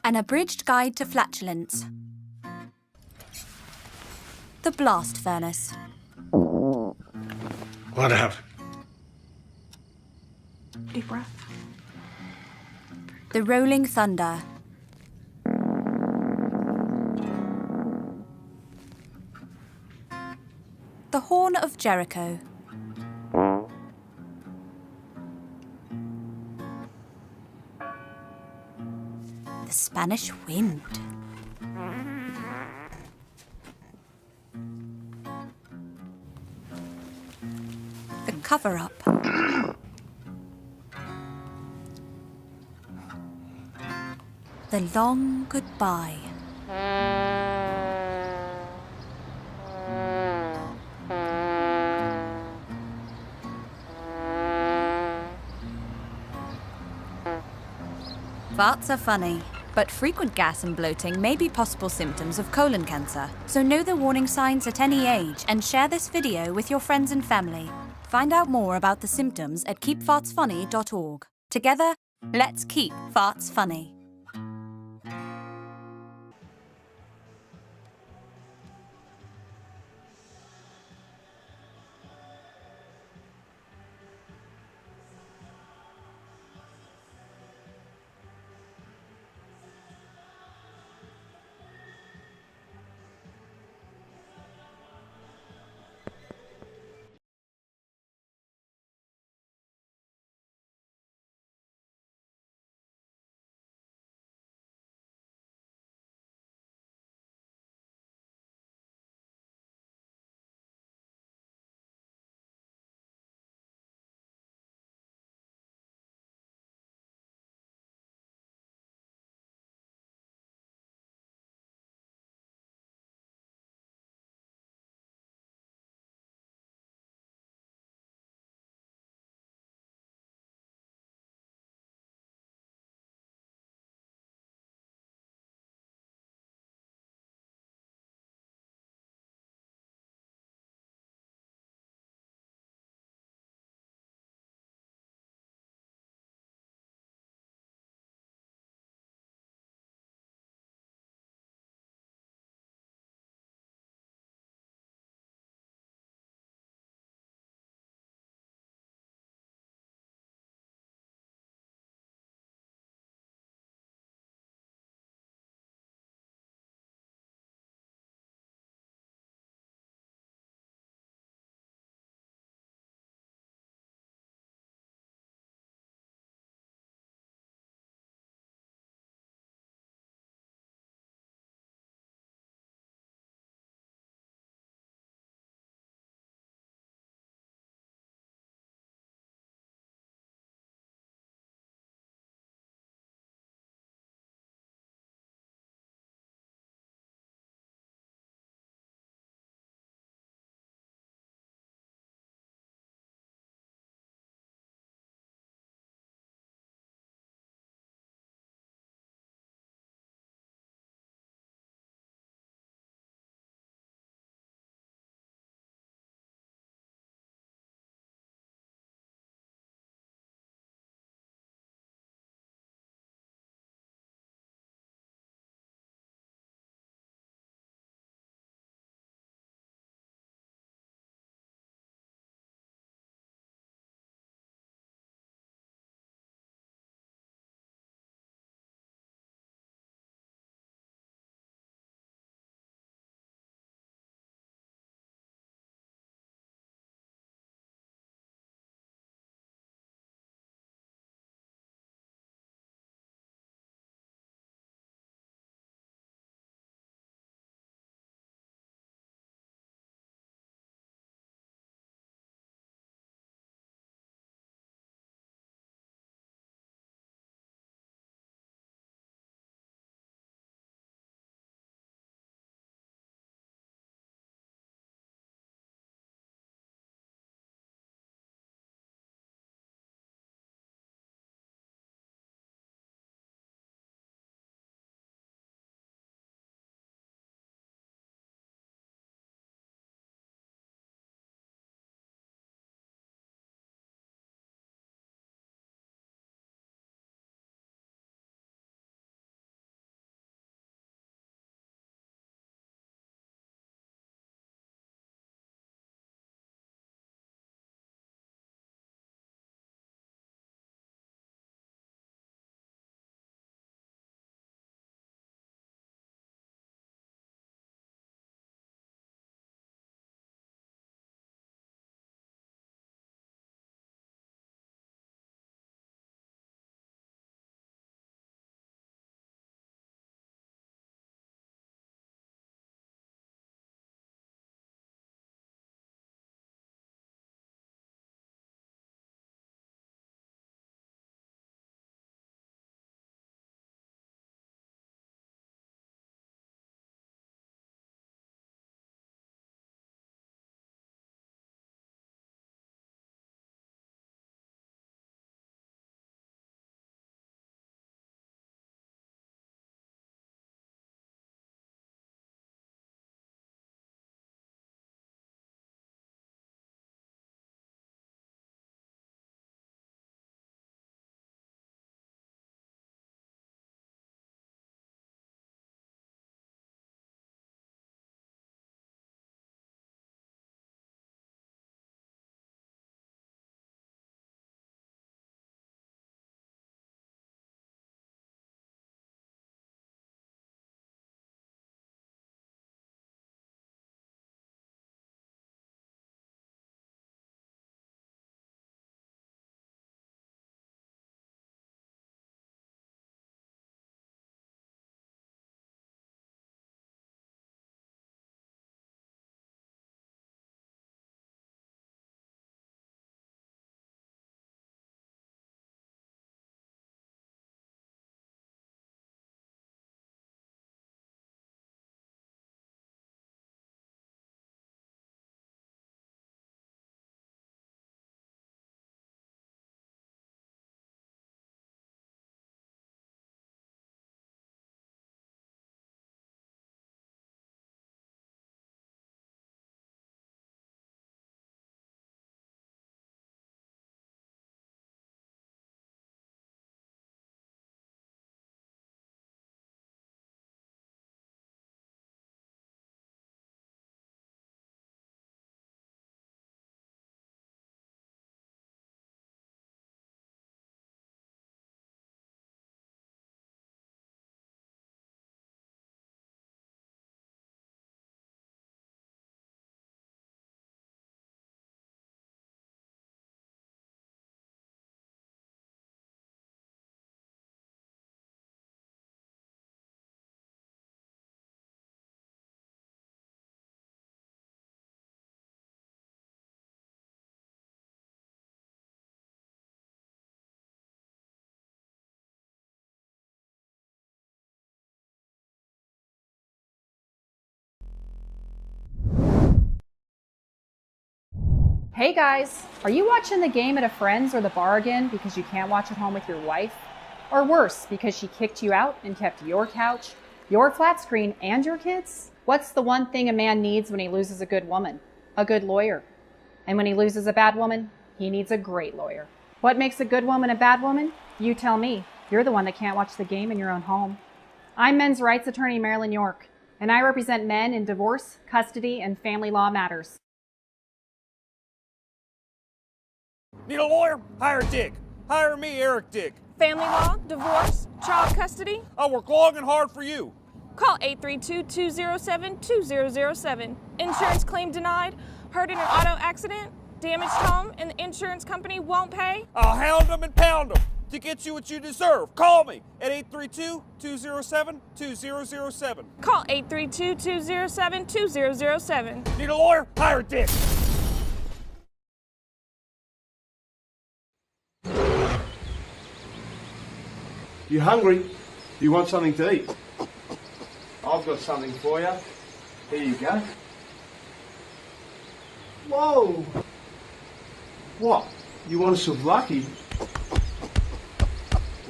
An abridged guide to flatulence. The blast furnace. What happened? Deep breath. The rolling thunder. The horn of Jericho. The Spanish wind. The cover-up. The long goodbye. Farts are funny, but frequent gas and bloating may be possible symptoms of colon cancer. So know the warning signs at any age and share this video with your friends and family. Find out more about the symptoms at keepfartsfunny.org. Together, let's keep farts funny. Hey guys, are you watching the game at a friend's or the bar again because you can't watch at home with your wife? Or worse, because she kicked you out and kept your couch, your flat screen, and your kids? What's the one thing a man needs when he loses a good woman? A good lawyer. And when he loses a bad woman, he needs a great lawyer. What makes a good woman a bad woman? You tell me. You're the one that can't watch the game in your own home. I'm men's rights attorney Marilyn York, and I represent men in divorce, custody, and family law matters. Need a lawyer? Hire Dick. Hire me, Eric Dick. Family law, divorce, child custody? I'll work long and hard for you. Call 832-207-2007. Insurance claim denied, hurt in an auto accident, damaged home, and the insurance company won't pay? I'll hound them and pound them to get you what you deserve. Call me at 832-207-2007. Call 832-207-2007. Need a lawyer? Hire Dick. You hungry? You want something to eat? I've got something for you. Here you go. Whoa! What? You want a souvlaki?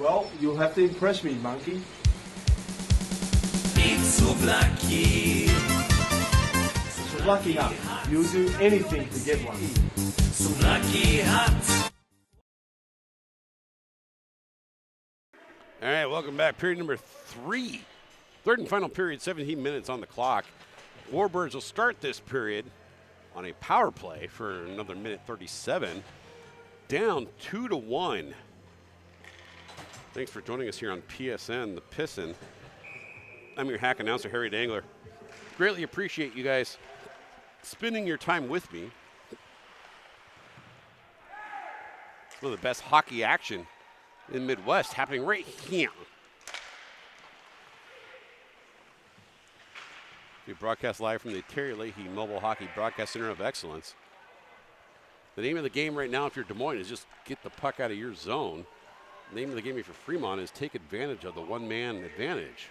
Well, you'll have to impress me, monkey. Eat souvlaki. Souvlaki hut. You'll do anything to get one. Souvlaki hut. All right, welcome back. Period number 3. Third and final period, 17 minutes on the clock. Warbirds will start this period on a power play for another minute 37. Down 2-1. Thanks for joining us here on PSN, the Pissin. I'm your hack announcer, Harry Dangler. Greatly appreciate you guys spending your time with me. One of the best hockey action in the Midwest happening right here. We broadcast live from the Terry Leahy Mobile Hockey Broadcast Center of Excellence. The name of the game right now, if you're Des Moines, is just get the puck out of your zone. The name of the game if you're Fremont is take advantage of the one-man advantage.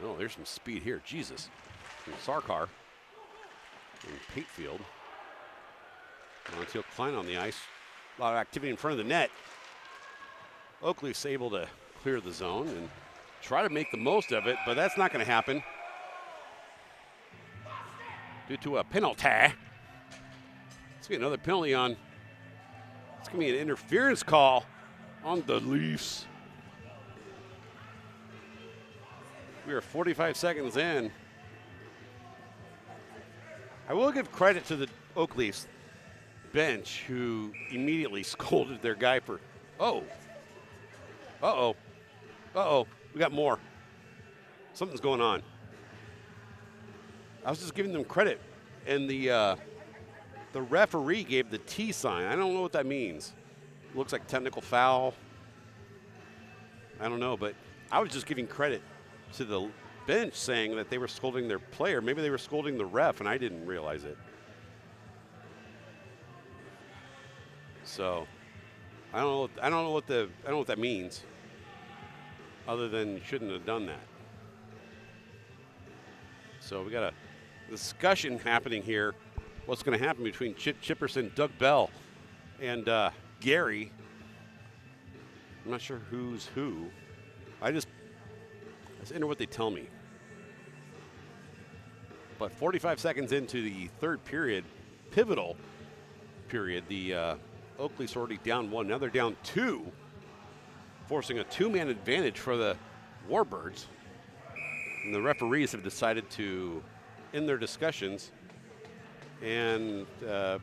Oh, there's some speed here. Jesus. From Sarkar and Patefield. Montiel Klein on the ice. A lot of activity in front of the net. Oakley's able to clear the zone and try to make the most of it, but that's not going to happen due to a penalty. Let's get another penalty on. It's going to be an interference call on the Leafs. We are 45 seconds in. I will give credit to the Oak Leafs bench who immediately scolded their guy for, we got more. Something's going on. I was just giving them credit, and the referee gave the T sign. I don't know what that means. It looks like technical foul. I don't know, but I was just giving credit to the bench saying that they were scolding their player. Maybe they were scolding the ref, and I didn't realize it. So I don't know what that means, other than you shouldn't have done that. So we got a discussion happening here. What's going to happen between Chip Chipperson, Doug Bell, and Gary? I'm not sure who's who. Let's enter what they tell me. But 45 seconds into the third period, pivotal period, the Oakley's already down 1. Now they're down 2, forcing a 2-man advantage for the Warbirds. And the referees have decided to end their discussions. And I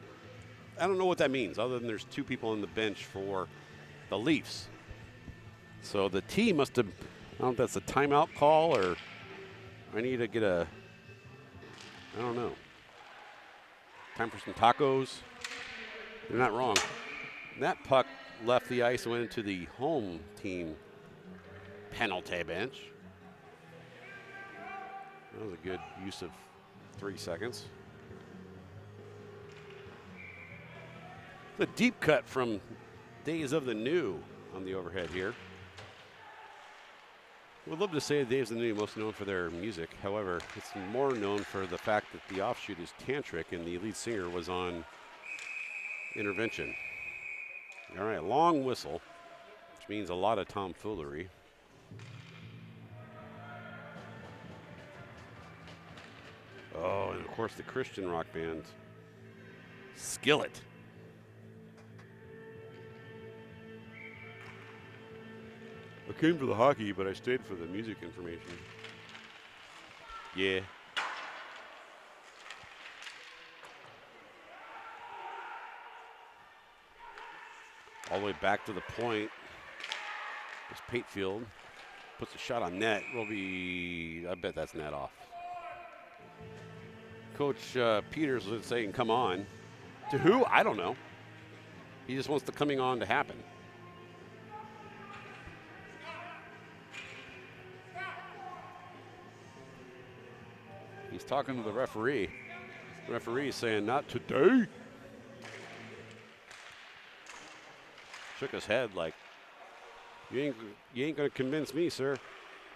don't know what that means, other than there's 2 people on the bench for the Leafs. So the team must have, I don't know if that's a timeout call or I need to get I don't know. Time for some tacos. They're not wrong. And that puck left the ice and went into the home team penalty bench. That was a good use of 3 seconds. The deep cut from Days of the New on the overhead here. We'd love to say Days of the New most known for their music. However, it's more known for the fact that the offshoot is tantric and the lead singer was on intervention. All right, long whistle, which means a lot of tomfoolery. Oh, and of course the Christian rock band, Skillet. I came for the hockey, but I stayed for the music information. Yeah. All the way back to the point. It's Patefield. Puts a shot on net. Will be, I bet that's net off. Coach Peters was saying, come on. To who? I don't know. He just wants the coming on to happen. He's talking to the referee. The referee is saying, not today. Shook his head like, you ain't going to convince me, sir.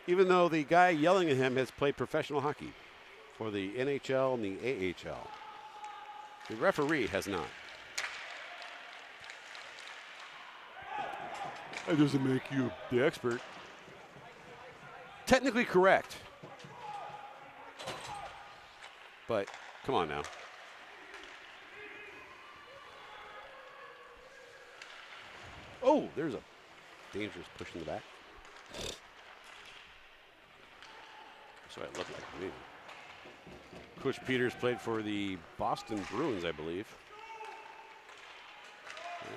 Even though the guy yelling at him has played professional hockey for the NHL and the AHL. The referee has not. That doesn't make you the expert. Technically correct. But come on now. Oh, there's a dangerous push in the back. That's what it looked like to me. Coach Peters played for the Boston Bruins, I believe.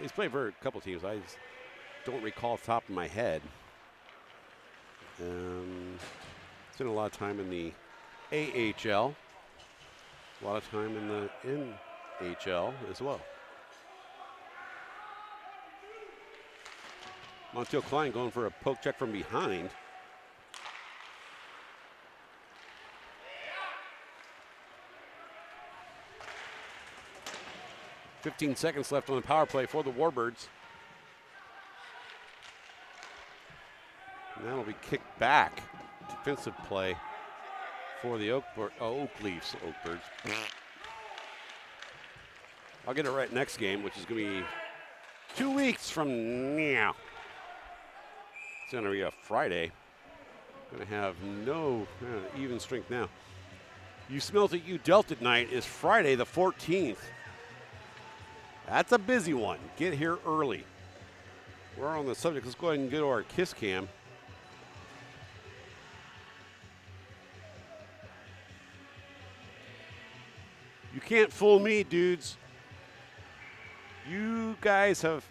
He's played for a couple teams. I just don't recall off the top of my head. Spent a lot of time in the AHL. A lot of time in the NHL as well. Montiel Klein going for a poke check from behind. .15 seconds left on the power play for the Warbirds. And that'll be kicked back. Defensive play for the Oak Leafs. Oakbirds. I'll get it right next game, which is going to be 2 weeks from now. It's going to be a Friday. Going to have no even strength now. You Smelt It, You Dealt It night is Friday the 14th. That's a busy one. Get here early. We're on the subject. Let's go ahead and go to our Kiss Cam. You can't fool me, dudes. You guys have...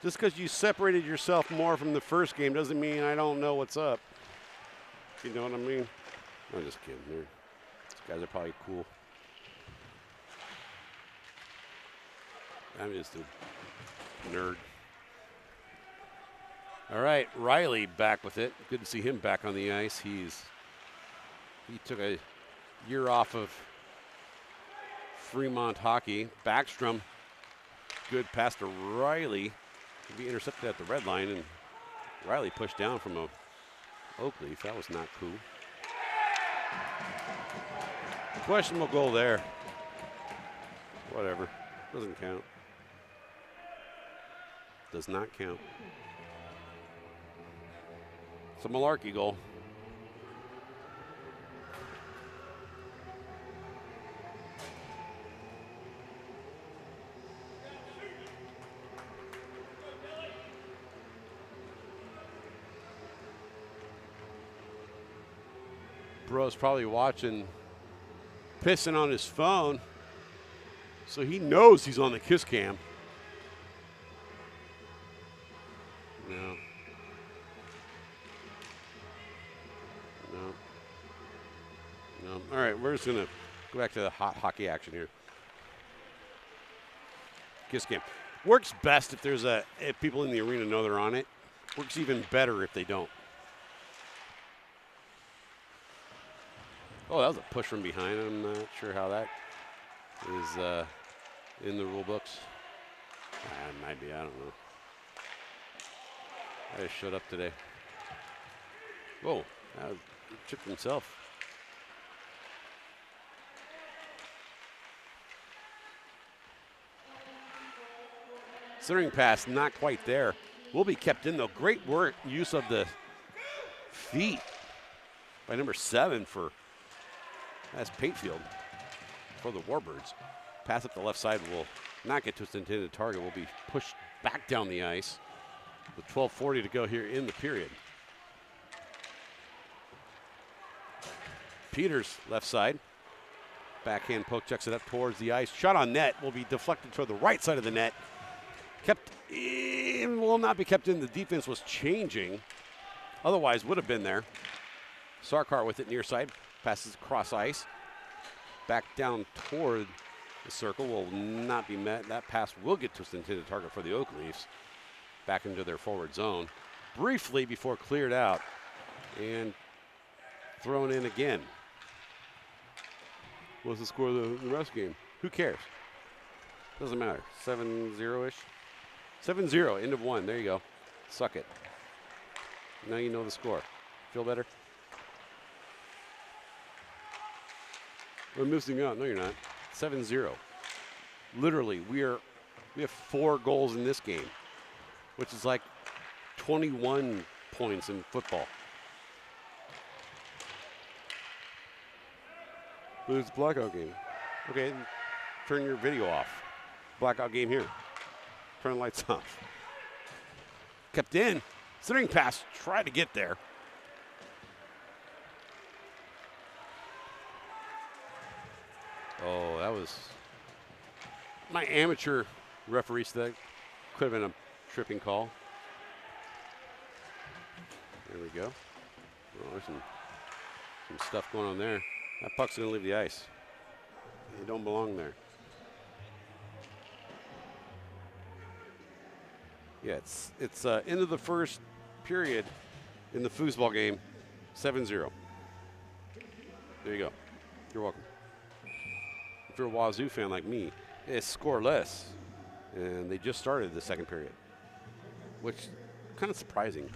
Just because you separated yourself more from the first game doesn't mean I don't know what's up. You know what I mean? I'm just kidding. These guys are probably cool. I'm just a nerd. All right, Riley back with it. Good to see him back on the ice. He took a year off of Fremont hockey. Backstrom, good pass to Riley. He'll be intercepted at the red line, and Riley pushed down from a Oak Leaf. That was not cool. Questionable goal there. Whatever. Doesn't count. Does not count. It's a malarkey goal. Bro's probably watching, pissing on his phone, so he knows he's on the Kiss Cam. No. All right, we're just going to go back to the hot hockey action here. Kiss Cam. Works best if if people in the arena know they're on it. Works even better if they don't. Oh, that was a push from behind. I'm not sure how that is in the rule books. It might be, I don't know. I just showed up today. Whoa, he tripped himself. Centering pass, not quite there. Will be kept in, though. Great work, use of the feet by number 7 for, that's Patefield for the Warbirds. Pass up the left side will not get to its intended target. Will be pushed back down the ice with 12:40 to go here in the period. Peters, left side. Backhand poke, checks it up towards the ice. Shot on net will be deflected toward the right side of the net. Kept in, will not be kept in. The defense was changing. Otherwise, would have been there. Sarkar with it near side. Passes across ice. Back down toward the circle will not be met. That pass will get to its intended target for the Oak Leafs. Back into their forward zone. Briefly before cleared out. And thrown in again. What's the score of the rest game? Who cares? Doesn't matter. 7-0-ish. 7-0, end of 1. There you go. Suck it. Now you know the score. Feel better? We're missing out. No, you're not. 7-0. Literally, we have 4 goals in this game, which is like 21 points in football. But it's a blackout game. Okay, turn your video off. Blackout game here. Turn the lights off. Kept in. Centering pass. Try to get there. Oh, that was my amateur referee said could have been a tripping call. There we go. Oh, there's some stuff going on there. That puck's going to leave the ice. It don't belong there. Yeah, it's end of the first period in the foosball game, 7-0. There you go. You're welcome. If you're a Wazoo fan like me, it's scoreless, and they just started the second period, which is kind of surprising.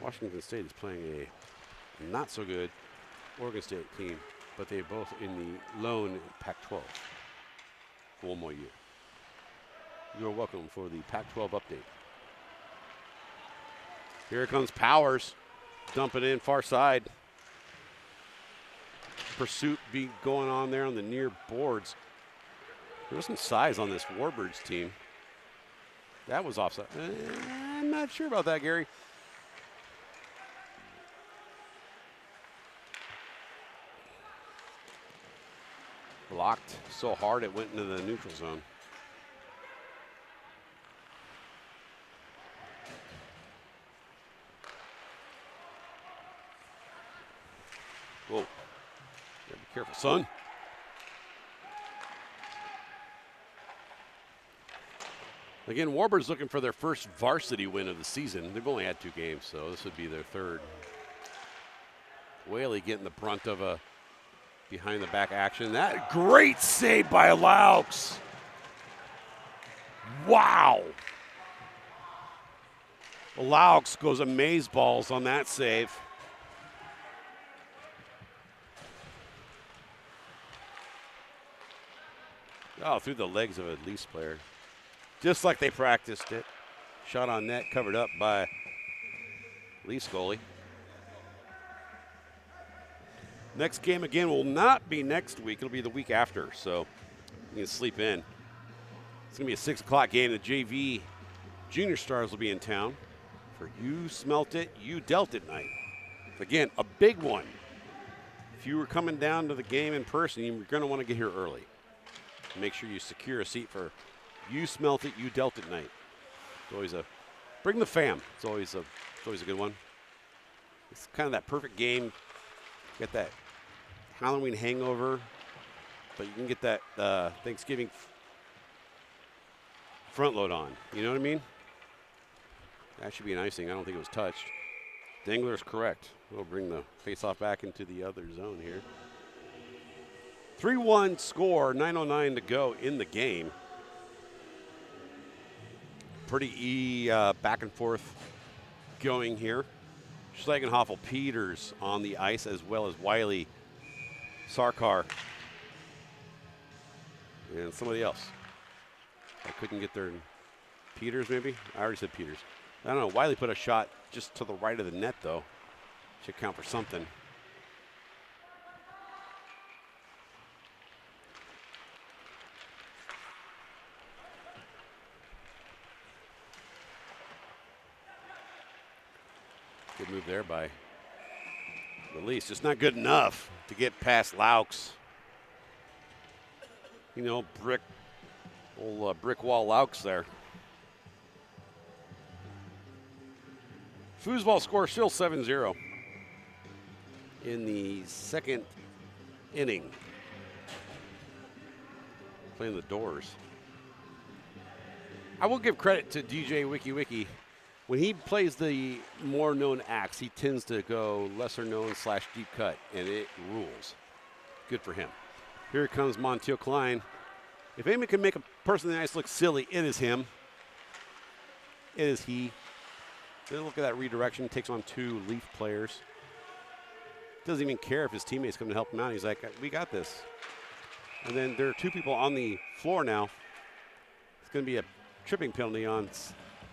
Washington State is playing a not so good Oregon State team, but they're both in the lone Pac-12 for one more year. You're welcome for the Pac-12 update. Here comes Powers, dumping in far side. Pursuit be going on there on the near boards. There's some size on this Warbirds team. That was offside. I'm not sure about that, Gary. Blocked so hard it went into the neutral zone. Whoa. Gotta be careful, son. Again, Warbirds looking for their first varsity win of the season. They've only had 2 games, so this would be their 3rd. Whaley getting the brunt of a behind the back action. That great save by Laux. Wow. Laux goes amazeballs on that save. Oh, through the legs of a Leafs player. Just like they practiced it. Shot on net, covered up by Leafs goalie. Next game again will not be next week. It'll be the week after, so you can sleep in. It's going to be a 6 o'clock game. The JV Junior Stars will be in town for You Smelt It, You Dealt It night. Again, a big one. If you were coming down to the game in person, you're going to want to get here early. Make sure you secure a seat for You Smelt It, You Dealt It night. It's always a bring the fam. It's always a good one. It's kind of that perfect game. Get that Halloween hangover, but you can get that Thanksgiving front load on. You know what I mean? That should be an icing. I don't think it was touched. Dangler's correct. We'll bring the face-off back into the other zone here. 3-1 score, 9:09 to go in the game. Pretty back and forth going here. Schlagenhoffel, Peters on the ice, as well as Wiley, Sarkar, and somebody else. I couldn't get their Peters, maybe? I already said Peters. I don't know. Wiley put a shot just to the right of the net, though. Should count for something. Good move there by Release. Just not good enough to get past Laux. You know, brick wall Laux there. Foosball score still 7-0 in the second inning. Playing the Doors. I will give credit to DJ WikiWiki. When he plays the more known acts, he tends to go lesser known / deep cut, and it rules. Good for him. Here comes Montiel Klein. If anyone can make a person in the ice look silly, it is him. It is he. Then look at that redirection. Takes on 2 Leaf players. Doesn't even care if his teammates come to help him out. He's like, we got this. And then there are 2 people on the floor now. It's going to be a tripping penalty on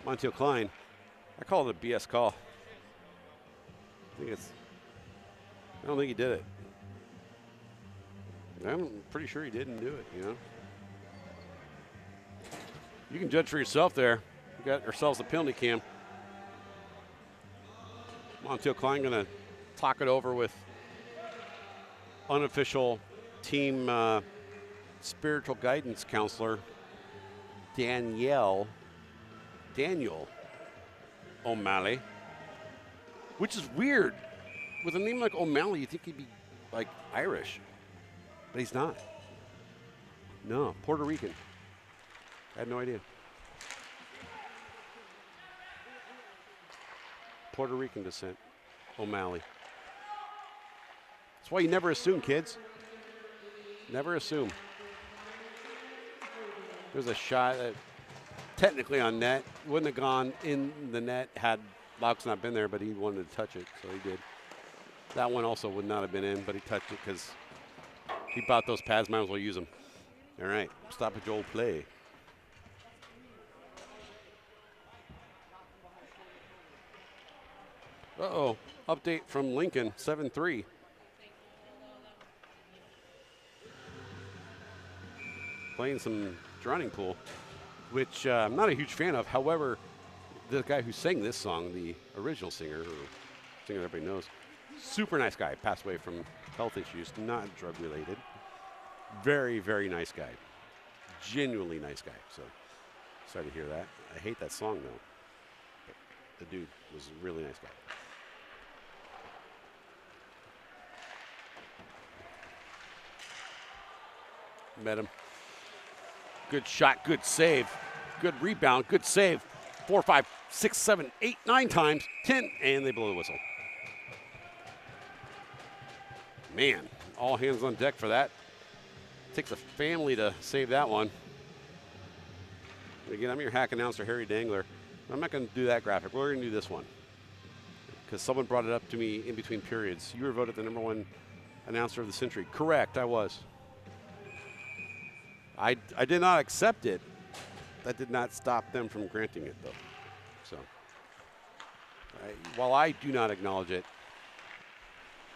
Montiel Klein. I call it a BS call. I don't think he did it. I'm pretty sure he didn't do it, you know. You can judge for yourself there. We got ourselves a penalty cam. Montiel Klein going to talk it over with unofficial team spiritual guidance counselor Daniel O'Malley, which is weird. With a name like O'Malley, you think he'd be like Irish, but he's not. No, Puerto Rican. I had no idea. Puerto Rican descent, O'Malley. That's why you never assume, kids. Never assume. There's a shot that technically on net. Wouldn't have gone in the net had Laux not been there, but he wanted to touch it, so he did. That one also would not have been in, but he touched it because he bought those pads, might as well use them. All right, stoppage old play. Uh-oh, update from Lincoln, 7-3. Playing some drowning pool, which I'm not a huge fan of. However, the guy who sang this song, the original singer, or singer everybody knows, super nice guy, passed away from health issues, not drug related. Very, very nice guy. Genuinely nice guy. So, sorry to hear that. I hate that song though. But the dude was a really nice guy. Met him. Good shot, good save, good rebound, good save. 4, 5, 6, 7, 8, 9 times, 10, and they blow the whistle. Man, all hands on deck for that. Takes a family to save that one. Again, I'm your hack announcer, Harry Dangler. I'm not going to do that graphic. We're going to do this one because someone brought it up to me in between periods. You were voted the #1 announcer of the century. Correct, I was. I did not accept it. That did not stop them from granting it, though. So, while I do not acknowledge it,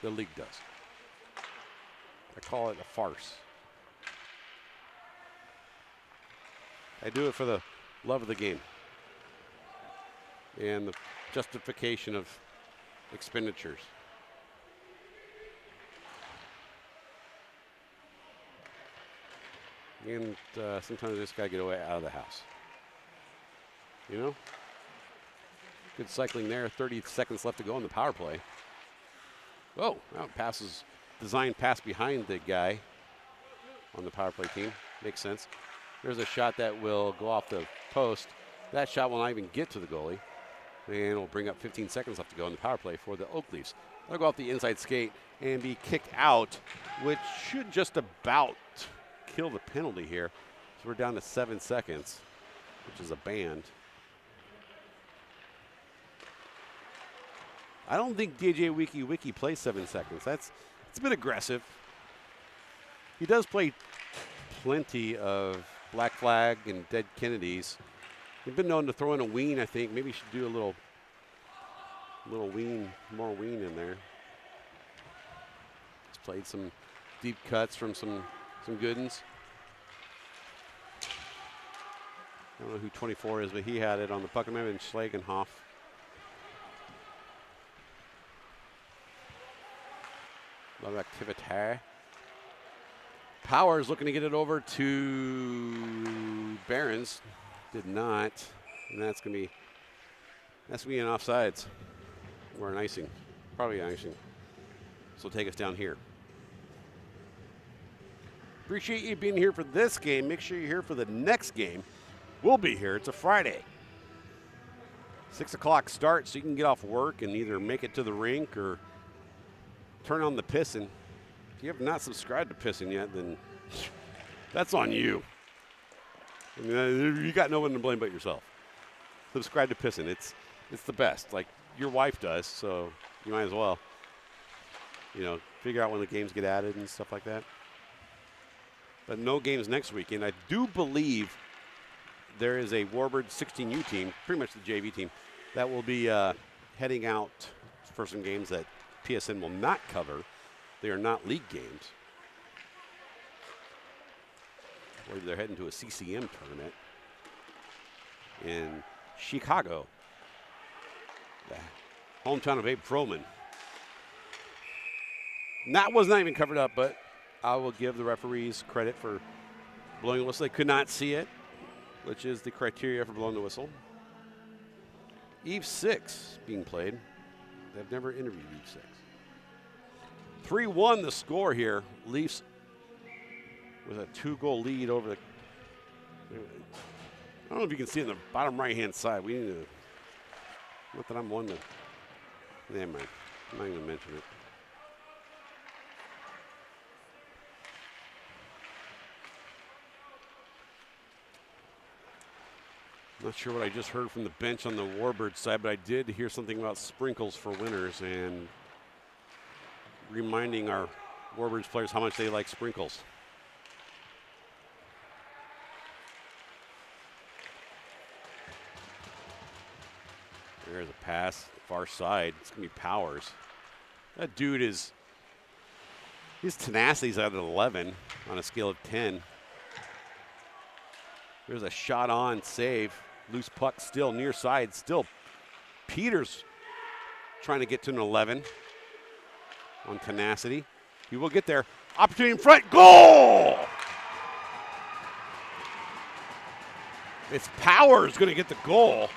the league does. I call it a farce. I do it for the love of the game and the justification of expenditures. And sometimes I just got to get away out of the house. You know? Good cycling there. 30 seconds left to go in the power play. Oh, now passes, design pass behind the guy on the power play team. Makes sense. There's a shot that will go off the post. That shot will not even get to the goalie. And it will bring up 15 seconds left to go in the power play for the Oak Leafs. They'll go off the inside skate and be kicked out, which should just about kill the penalty here. So we're down to 7 seconds, which is a band. I don't think DJ WikiWiki plays 7 seconds. It's a bit aggressive. He does play plenty of Black Flag and Dead Kennedys, You've been known to throw in a ween, I think. Maybe you should do a little ween, more ween in there. He's played some deep cuts from some good ones. I don't know who 24 is, but he had it on the puck. Maybe in Schlagenhoff. A lot of activity. Powers looking to get it over to Barons. Did not. And that's gonna be an offsides. Or an icing. Probably an icing. So take us down here. Appreciate you being here for this game. Make sure you're here for the next game. We'll be here. It's a Friday. 6 o'clock start, so you can get off work and either make it to the rink or turn on the Pissin'. If you have not subscribed to Pissin' yet, then that's on you. I mean, you got no one to blame but yourself. Subscribe to Pissin'. It's the best. Like your wife does, so you might as well. Figure out when the games get added and stuff like that. But no games next weekend. I do believe there is a Warbirds 16U team, pretty much the JV team, that will be heading out for some games that PSN will not cover. They are not league games. Or they're heading to a CCM tournament in Chicago, the hometown of Abe Froman. And that was not even covered up, but I will give the referees credit for blowing the whistle. They could not see it, which is the criteria for blowing the whistle. Eve 6 being played. They've never interviewed Eve 6. 3-1 the score here. Leafs with a 2-goal lead over the. I don't know if you can see it in the bottom right-hand side. We need to. Not that I'm one to. Never mind. I'm not going to mention it. Not sure what I just heard from the bench on the Warbirds side, but I did hear something about sprinkles for winners and reminding our Warbirds players how much they like sprinkles. There's a pass, far side. It's going to be Powers. That dude his tenacity's at an 11 on a scale of 10. There's a shot on save. Loose puck still near side. Still Peters trying to get to an 11 on tenacity. He will get there. Opportunity in front. Goal! It's Powers going to get the goal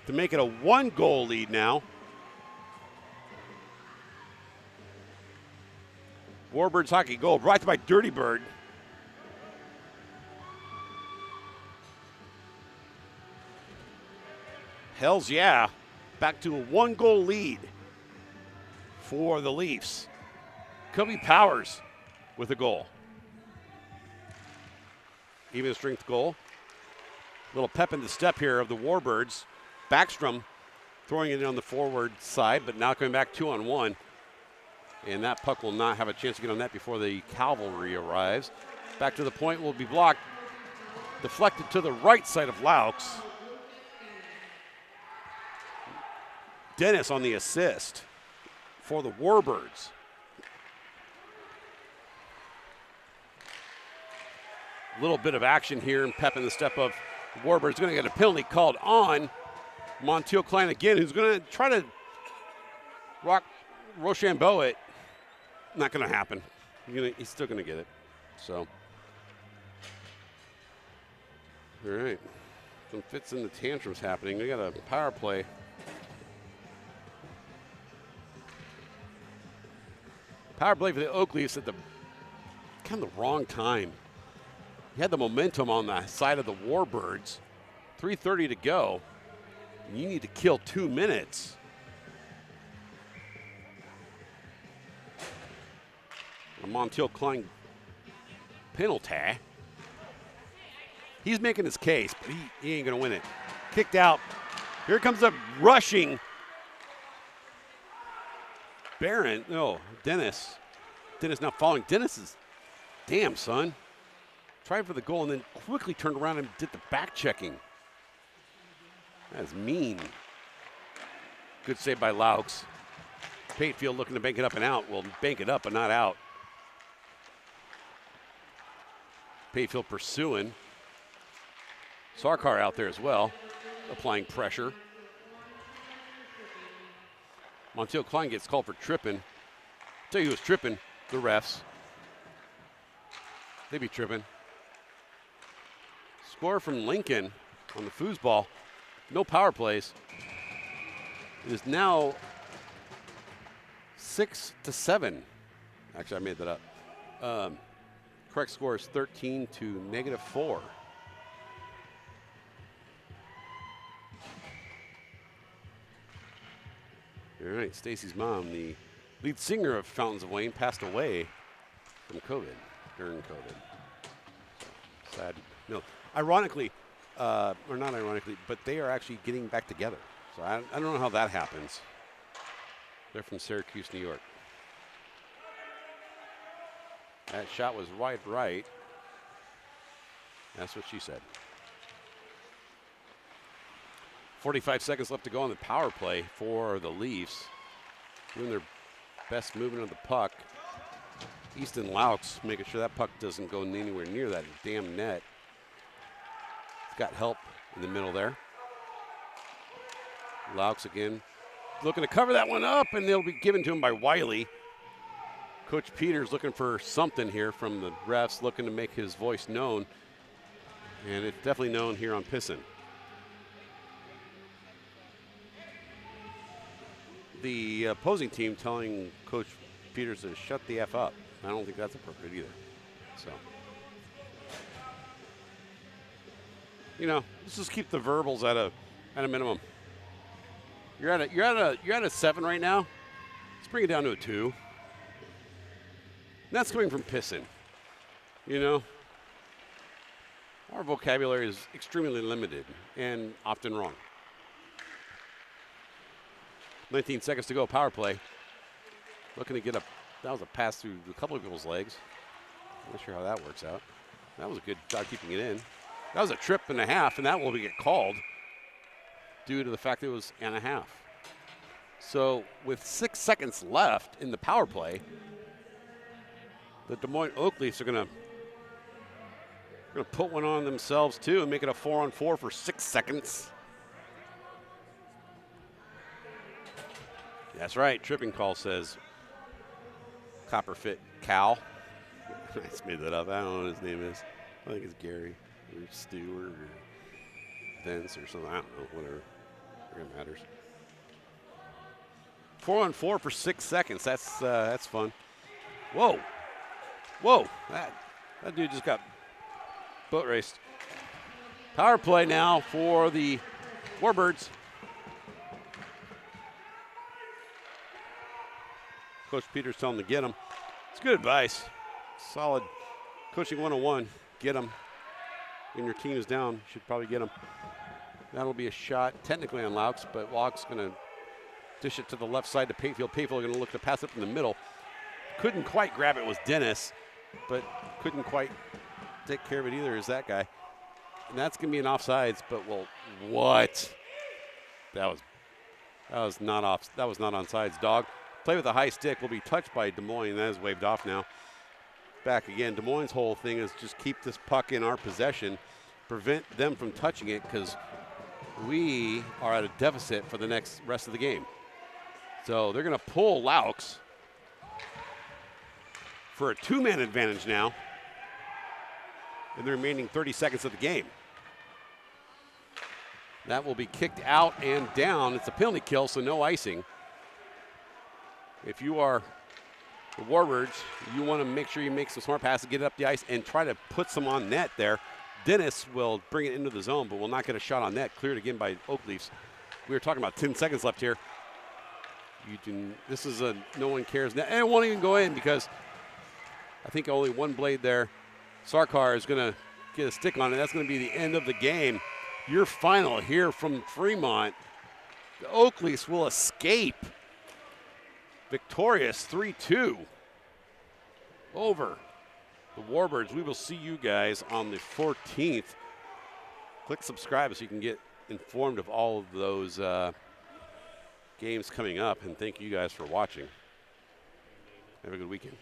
to make it a 1-goal lead now. Warbirds hockey goal brought by Dirty Bird. Hells yeah. Back to a 1-goal lead for the Leafs. Kobe Powers with a goal. Even strength goal. Little pep in the step here of the Warbirds. Backstrom throwing it in on the forward side, but now coming back 2-on-1. And that puck will not have a chance to get on net before the cavalry arrives. Back to the point will be blocked. Deflected to the right side of Laux. Dennis on the assist for the Warbirds. A little bit of action here and pep in the step of the Warbirds. Going to get a penalty called on Montiel Klein again, who's going to try to rock Rochambeau it. Not going to happen. He's still going to get it. So, all right. Some fits in the tantrums happening. We got a power play. Power play for the Oak Leafs at the kind of the wrong time. You had the momentum on the side of the Warbirds. 3:30 to go. You need to kill 2 minutes. A Montiel Klein penalty. He's making his case, but he ain't going to win it. Kicked out. Here comes a rushing Dennis. Dennis now following. Dennis is, damn, son. tried for the goal and then quickly turned around and did the back checking. That's mean. Good save by Laux. Patefield looking to bank it up and out. Well, bank it up but not out. Patefield pursuing. Sarkar out there as well, applying pressure. Montiel Klein gets called for tripping. Tell you who was tripping, the refs. They be tripping. Score from Lincoln on the foosball. No power plays. It is now 6-7. Actually, I made that up. Correct score is 13 to -4. All right, Stacy's mom, the lead singer of Fountains of Wayne, passed away from COVID, during COVID. So, sad. No, ironically, or not ironically, but they are actually getting back together. So I don't know how that happens. They're from Syracuse, New York. That shot was right. That's what she said. 45 seconds left to go on the power play for the Leafs. Doing their best movement of the puck. Easton Laux making sure that puck doesn't go anywhere near that damn net. He's got help in the middle there. Laux again looking to cover that one up, and they'll be given to him by Wiley. Coach Peters looking for something here from the refs, looking to make his voice known. And it's definitely known here on Pissin. The opposing team telling Coach Peters to shut the F up. I don't think that's appropriate either. So, you know, let's just keep the verbals at a minimum. You're at a 7 right now. Let's bring it down to a 2. And that's coming from Pissin. You know, our vocabulary is extremely limited and often wrong. 19 seconds to go, power play. Looking to get that was a pass through a couple of people's legs. Not sure how that works out. That was a good job keeping it in. That was a trip and a half, and that will get called due to the fact that it was and a half. So with 6 seconds left in the power play, the Des Moines Oak Leafs are gonna put one on themselves too and make it a 4-on-4 for 6 seconds. That's right, tripping call, says Copperfit Cal. I just made that up. I don't know what his name is. I think it's Gary or Stewart or Vince or something. I don't know, whatever. It matters. 4-on-4 for 6 seconds. That's fun. Whoa. That dude just got boat raced. Power play now for the Warbirds. Coach Peters telling them to get him. It's good advice. Solid coaching 101. Get him. When your team is down, you should probably get him. That'll be a shot technically on Laux, but Laux going to dish it to the left side to Patefield. Patefield going to look to pass it from the middle. Couldn't quite grab it was Dennis, but couldn't quite take care of it either is that guy. And that's going to be an offsides, but well, what? That was not off. That was not onside, dog. Play with a high stick will be touched by Des Moines. That is waved off now. Back again. Des Moines' whole thing is just keep this puck in our possession, prevent them from touching it because we are at a deficit for the rest of the game. So they're going to pull Laux for a 2-man advantage now in the remaining 30 seconds of the game. That will be kicked out and down. It's a penalty kill, so no icing. If you are the Warbirds, you want to make sure you make some smart passes, get it up the ice, and try to put some on net there. Dennis will bring it into the zone, but will not get a shot on net. Cleared again by Oak Leafs. We were talking about 10 seconds left here. This is a no one cares. And it won't even go in because I think only one blade there. Sarkar is going to get a stick on it. That's going to be the end of the game. Your final here from Fremont. The Oak Leafs will escape. Victorious 3-2 over the Warbirds. We will see you guys on the 14th. Click subscribe so you can get informed of all of those games coming up. And thank you guys for watching. Have a good weekend.